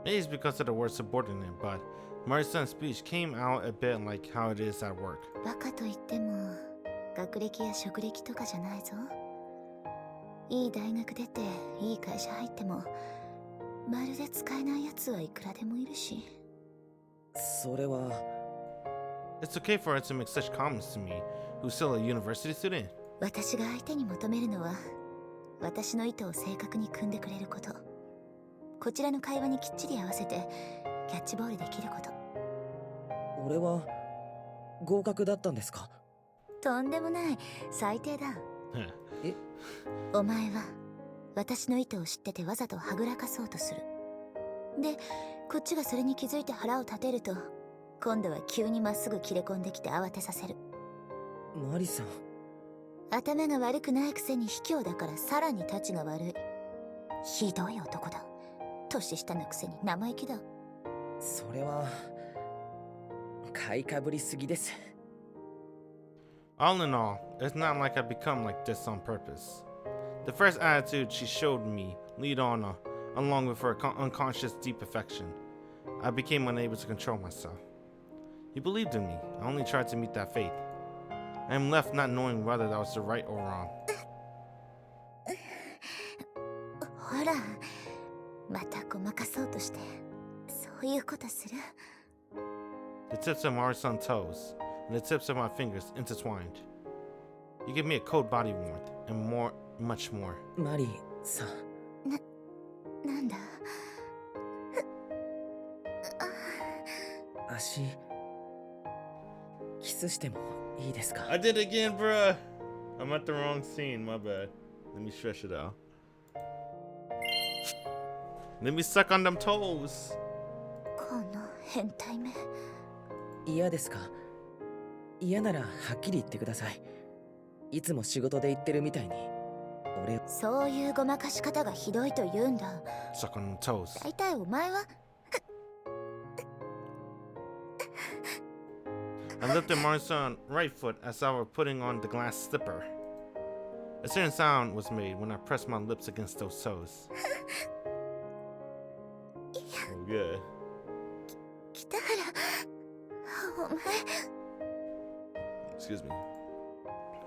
Maybe it's because of the word subordinate, but Mari-san's speech came out a bit like how it is at work. バカといっても学歴や職歴とかじゃないぞ。いい大学出ていい会社入ってもまるで使えないやつはいくらでもいるし。それは。It's okay for her to make such comments to me, who's still a university student. 私が相手に求めるのは私の意図を正確に組んでくれること。こちらの会話にきっちり合わせてキャッチボールできること。俺は合格だったんですか？とんでもない、最低だ。え？お前は私の意図を知っててわざとはぐらかそうとする。で、こっちがそれに気づいて腹を立てると今度は急にまっすぐ切れ込んできて慌てさせる。マリさん、頭が悪くないくせに卑怯だからさらに立ちが悪い。ひどい男だ。年下のくせに生意気だ。それは買いかぶりすぎです。All in all, it's not like I become like this on purpose. The first attitude she showed me lead on along with her unconscious deep affection. I became unable to control myself. You believed in me. I only tried to meet that faith. I am left not knowing whether that was the right or wrong. ほら、またごまかそうとしてそういうことする。 The tips of Mari-san's toes and the tips of my fingers intertwined. You give me a cold body warmth and more, much more. マリさん。なんだ？足キスしてもいいですか？ I did it again, bruh. I'm at the wrong scene. My bad. Let me stretch it out. Let me suck on them toes. この変態め。嫌ですか？嫌ならはっきり言ってください。いつも仕事で言ってるみたいに俺。そういうごまかし方がひどいと言うんだ。 Suck on them toes. 大体お前は。I lifted Mari-san's right foot as I were putting on the glass slipper. A certain sound was made when I pressed my lips against those toes. Oh, good. 北原、お前。 Excuse me.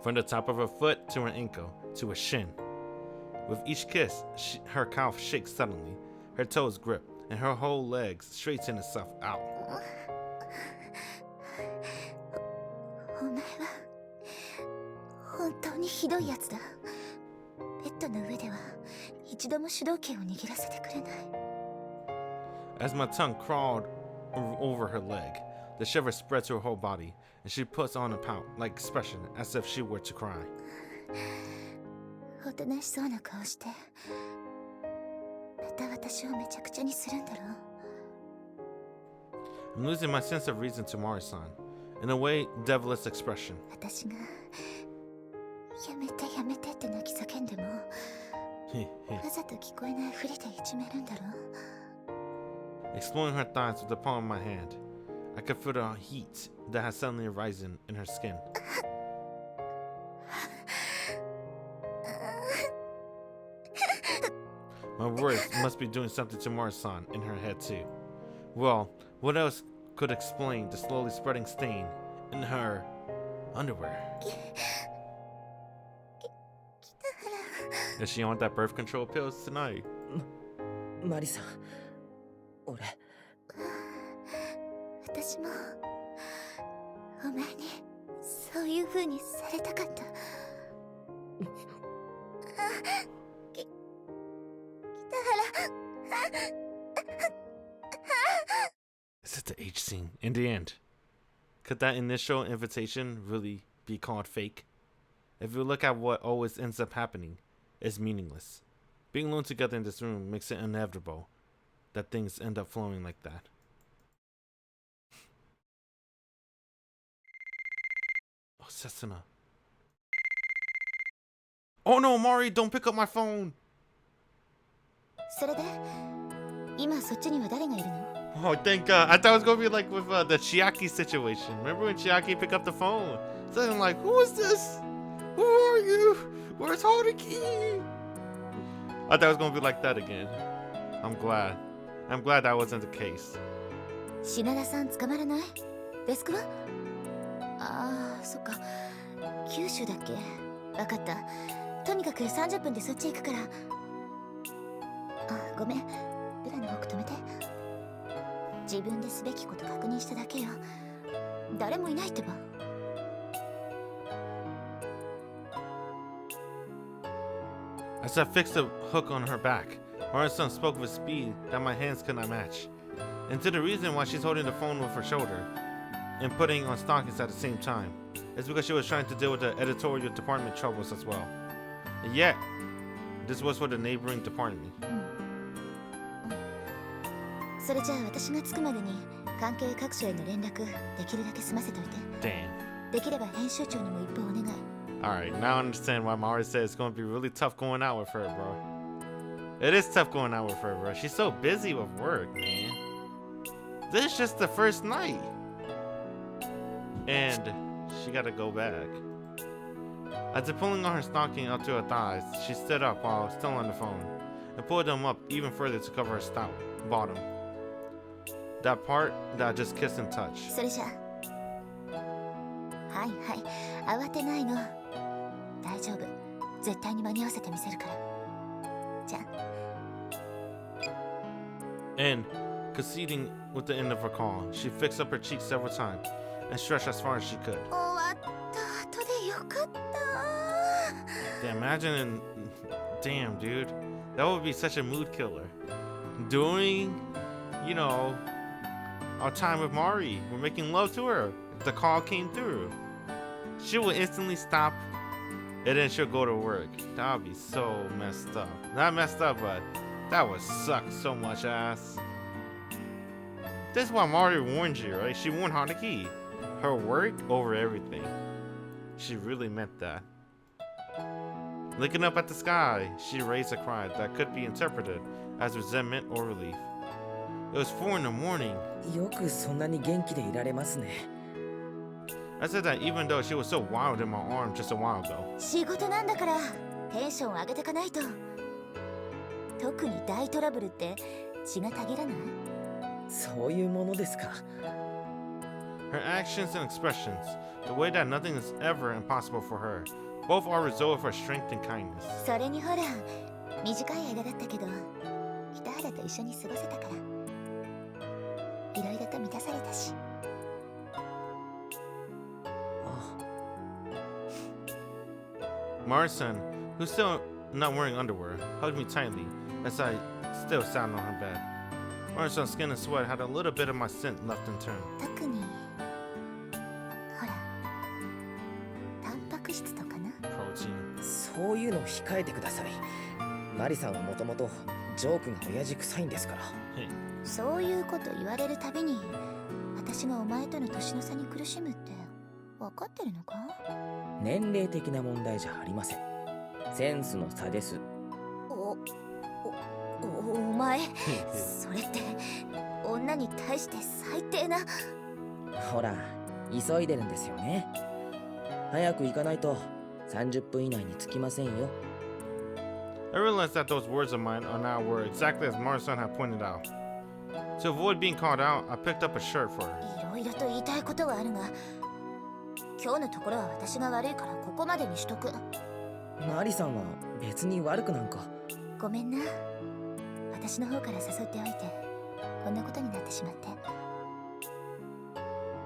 From the top of her foot to her ankle to her shin. With each kiss, her calf shakes suddenly, her toes grip, and her whole leg straightens itself out. お前は本当にひどいやつだ。ベッドの上では一度も主導権を握らせてくれない。 As my tongue crawled over her leg, the shiver spread to her whole body, and she puts on a pout-like expression as if she were to cry. おとなしそうな顔して、また私をめちゃくちゃにするんだろう。 I'm losing my sense of reason to Mari-san. In a way, devilish expression. 私がやめてやめてって泣き叫んでもわざと聞こえないふりでいじめるんだろう。 Exploring her thighs with the palm of my hand, I could feel the heat that had suddenly arisen in her skin. My words must be doing something to Mari-san in her head too. Well, what else could explain the slowly spreading stain in her underwear? Is she on that birth control pills tonight? マリさん、俺。私もお前にそういう風にされたかった。北原。 Is it the H scene? In the end, could that initial invitation really be called fake? If you look at what always ends up happening, it's meaningless. Being alone together in this room makes it inevitable that things end up flowing like that. Oh, Setsuna. Oh no, Mari, don't pick up my phone! それで今そっちには誰がいるの？ Oh, thank God. I thought it was going to be like with the Chiaki situation. Remember when Chiaki picked up the phone? So I'm like, who is this? Who are you? Where's Haruki? I thought it was going to be like that again. I'm glad. I'm glad that wasn't the case. 品田さん捕まらない？デスクは？ああ、そっか。九州だっけ？わかった。とにかく30分でそっち行くから。あ、ごめん。ブラの奥止めて。自分ですべきこと確認しただけよ。誰もいないってば。As I fixed the hook on her back, Mari-san spoke with speed that my hands could not match. And to the reason why she's holding the phone with her shoulder and putting on stockings at the same time is because she was trying to deal with the editorial department troubles as well. And yet, this was for the neighboring department. それじゃあ私が着くまでに関係各所への連絡できるだけ済ませといて。 Damn. できれば編集長にも一報お願い。 Alright, now I understand why Mari said it's going to be really tough going out with her, bro. It is tough going out with her, bro. She's so busy with work, man. This is just the first night. And she got to go back. After pulling on her stocking up to her thighs, she stood up while still on the phone and pulled them up even further to cover her stout bottom. That part that I just kissed and touched. それじゃあ。はいはい、慌てないの。大丈夫。絶対に間に合わせてみせるから。じゃあ。And, conceding with the end of her call, she fixed up her cheeks several times and stretched as far as she could. 終わった後でよかった。 Damn, imagine, damn, dude, that would be such a mood killer. During, you know, our time with Mari, we're making love to her. The call came through. She will instantly stop, and then she'll go to work. That would be so messed up. Not messed up, but that would suck so much ass. This is why Mari warned you, right? She warned Haruki. Her work over everything. She really meant that. Looking up at the sky, she raised a cry that could be interpreted as resentment or relief. It was 4 in the morning. よくそんなに元気でいられますね。 I said that even though she was so wild in my arm just a while ago. 仕事なんだからテンション上げてかないと。特に大トラブルって血がたぎらない？そういうものですか。 Her actions and expressions, the way that nothing is ever impossible for her, both are a result of her strength and kindness. それにほら、短い間だったけど、北原と一緒に過ごせたから。いろいろと満たされたし。Mari-san, who's still not wearing underwear, hugged me tightly as I still sat on her bed. Mari-san's skin and sweat had a little bit of my scent left in turn. 特に、ほら、タンパク質とかな。 Protein. そういうのを控えてください。マリさんはもともとジョークが親父臭いんですから。 Hey. そういうこと言われるたびに、私がお前との年の差に苦しむって分かってるのか？年齢的な問題じゃありません。センスの差です。お前、それって女に対して最低な。ほら、急いでるんですよね。早く行かないと30分以内に着きませんよ。I realized that those words of mine on now were exactly as Mari-san had pointed out. To avoid being called out, I picked up a shirt for her. いろいろと言いたいことはあるが、今日のところは私が悪いからここまでにしとく。マリさんは別に悪くなんか。ごめんな。私の方から誘っておいて、こんなことになってしまって。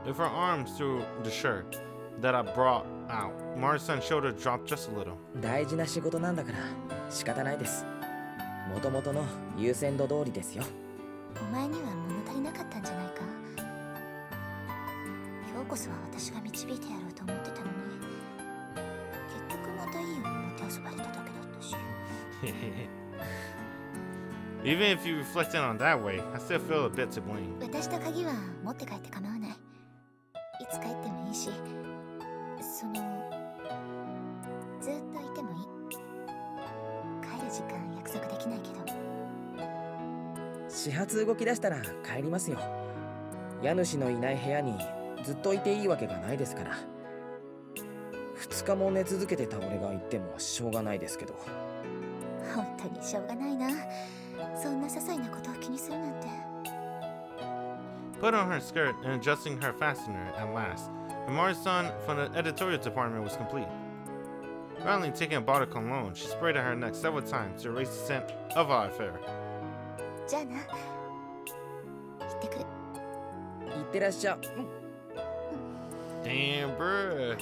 With her arms through the shirt that I brought out, Mari's shoulder dropped just a little. 大事な仕事なんだから仕方ないです。もともとの優先度通りですよ。お前には物足りなかったんじゃないか。今日こそは私が導いてやろうと思ってたのに、結局またいいよもてあそばれただけだったし。Even if you reflect on that way, I still feel a bit to blame. 私と鍵は持って帰って構わない。いつ帰ってもいいし、ずっといてもいい。帰る時間約束できないけど。始発動き出したら帰りますよ。家主のいない部屋にずっといていいわけがないですから。2日も寝続けてた俺が言ってもしょうがないですけど。本当にしょうがないな。そんな些細なことを気にするなんて。Put on her skirt and adjusting her fastener at last, and Mari's-san from the editorial department was complete. Finally taking a bottle of cologne, she sprayed at her neck several times to erase the scent of our affair. じゃあな。行ってくる。行ってらっしゃ。Damn, bruh.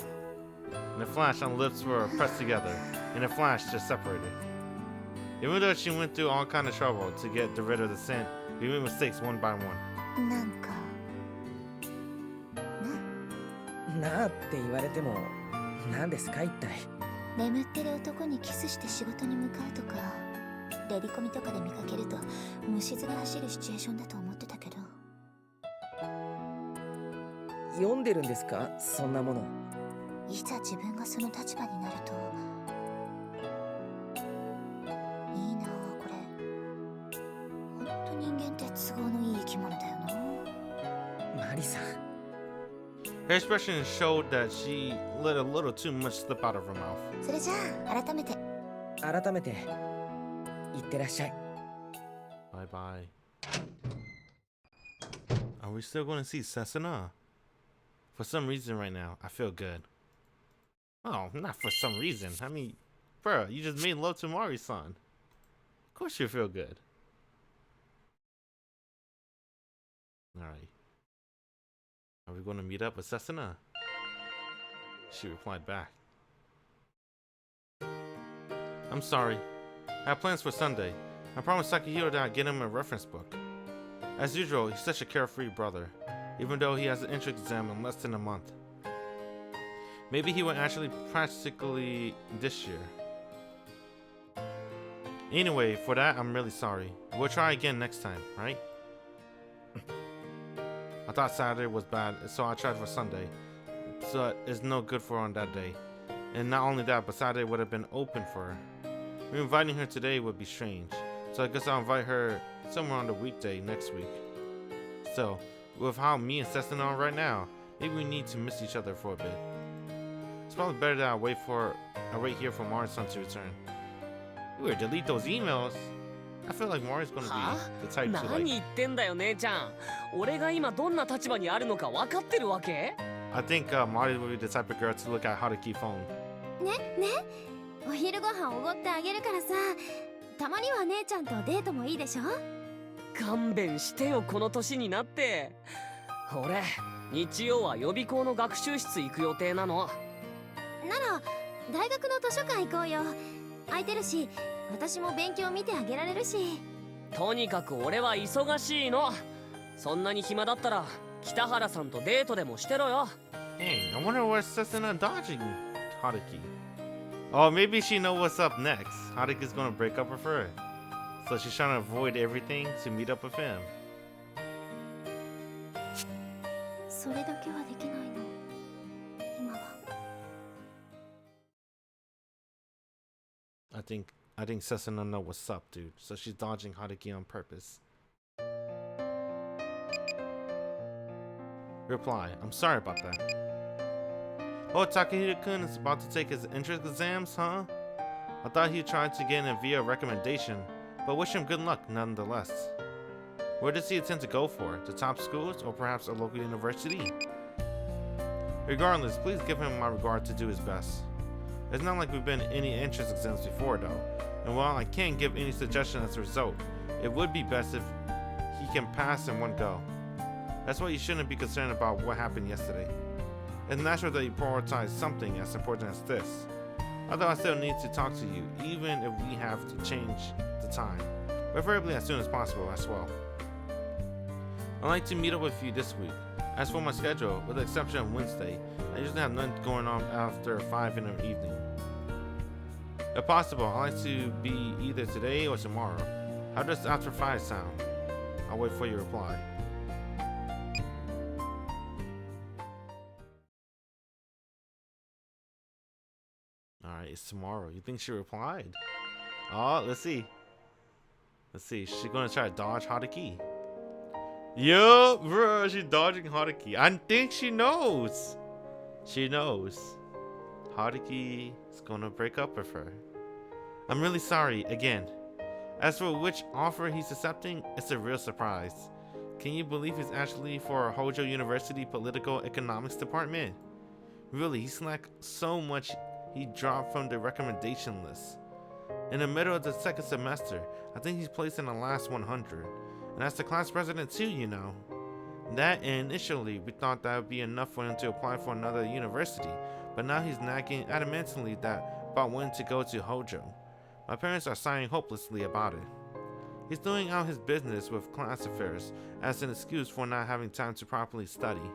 In a flash, our lips were pressed together. In a flash, just separated. Even though she went through all kind of trouble to get rid of the scent, we made mistakes one by one. なんかなあって言われても何ですか一体。眠ってる男にキスして仕事に向かうとか、レディコミとかで見かけると虫唾が走るシチュエーションだと思ってたけど。読んでるんですかそんなもの。いざ自分がその立場になると。いいなあこれ。ほんと人間って都合のいい生き物だよな。マリさん。Her expression showed that she let a little too much slip out of her mouth. それじゃあ改めていってらっしゃい。 Bye bye. Are we still going to see Setsuna? For some reason right now, I feel good. Oh, not for some reason. I mean, bruh, you just made love to Mari-san. Of course you feel good. Alright. Are we going to meet up with Setsuna? She replied back. I'm sorry. I have plans for Sunday. I promised Sakihiro that I'd get him a reference book. As usual, he's such a carefree brother, even though he has an entrance exam in less than a month. Maybe he will actually practically this year. Anyway, for that, I'm really sorry. We'll try again next time, right? I thought Saturday was bad, so I tried for Sunday. So it's no good for her on that day. And not only that, but Saturday would have been open for her. Inviting her today would be strange. So I guess I'll invite her somewhere on the weekday next week. So, with how me and Setsuna are right now, maybe we need to miss each other for a bit. It's probably better that I wait here for Mari-san to return. You better delete those emails. I feel like Mari's gonna be the type to like. 何言ってんだよ姉ちゃん。俺が今どんな立場にあるのか分かってるわけ？ I think Mari will be the type of girl to look at Haruki phone. ね、お昼ご飯おごってあげるからさ、たまには姉ちゃんとデートもいいでしょ？勘弁してよこの年になって。俺日曜は予備校の学習室行く予定なの。なら大学の図書館行こうよ。空いてるし、私も勉強見てあげられるし。とにかく俺は忙しいの。そんなに暇だったら北原さんとデートでもしてろよ。Dang, I wonder what's Setsuna dodging Haruki. Oh, maybe she knows what's up next. Haruki's gonna break up with her. So she's trying to avoid everything to meet up with him. それだけはできないの。今は。I think Setsuna knows what's up, dude. So she's dodging Haruki on purpose. Reply, I'm sorry about that. Oh, Takahiro-kun is about to take his entrance exams, huh? I thought he tried to get in via recommendation, but wish him good luck nonetheless. Where does he intend to go for? The top schools or perhaps a local university? Regardless, please give him my regard to do his best. It's not like we've been in any entrance exams before though, and while I can't give any suggestion as a result, it would be best if he can pass in one go. That's why you shouldn't be concerned about what happened yesterday. It's natural that you prioritize something as important as this. Although I still need to talk to you, even if we have to change the time. Preferably as soon as possible as well. I'd like to meet up with you this week. As for my schedule, with the exception of Wednesday, I usually have nothing going on after 5 in the evening. If possible, I'd like to be either today or tomorrow. How does after 5 sound? I'll wait for your reply. Alright, it's tomorrow. You think she replied? Oh, let's see. Let's see. She's gonna try to dodge Haruki. Yo, bro, she's dodging Haruki. I think she knows. She knows. Haruki is gonna break up with her. I'm really sorry, again. As for which offer he's accepting, it's a real surprise. Can you believe he's actually for Hojo University Political Economics Department? Really, he slacked so much he dropped from the recommendation list. In the middle of the second semester, I think he's placed in the last 100. And as the class president too, you know. That initially we thought that would be enough for him to apply for another university, but now he's nagging adamantly about when to go to Hojo. My parents are sighing hopelessly about it. He's doing out his business with class affairs as an excuse for not having time to properly study.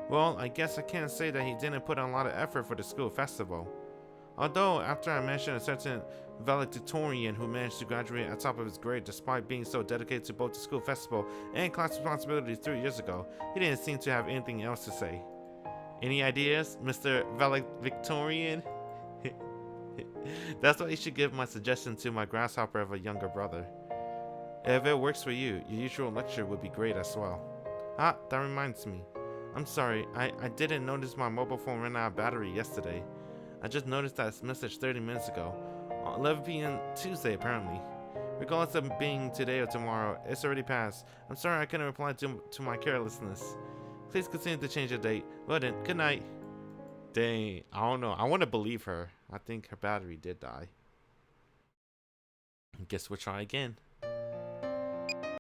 Well, I guess I can't say that he didn't put in a lot of effort for the school festival. Although, after I mentioned a certain valedictorian who managed to graduate at top of his grade despite being so dedicated to both the school festival and class responsibilities 3 years ago, he didn't seem to have anything else to say. Any ideas, Mr. Valedictorian? That's why you should give my suggestion to my grasshopper of a younger brother. If it works for you, your usual lecture would be great as well. Ah, that reminds me. I'm sorry, I didn't notice my mobile phone ran out of battery yesterday. I just noticed that message 30 minutes ago. 11 p.m. Tuesday, apparently. Regardless of being today or tomorrow, it's already passed. I'm sorry I couldn't reply to my carelessness. Please continue to change the date. Well then, good night. Dang, I don't know. I want to believe her. I think her battery did die. Guess we'll try again.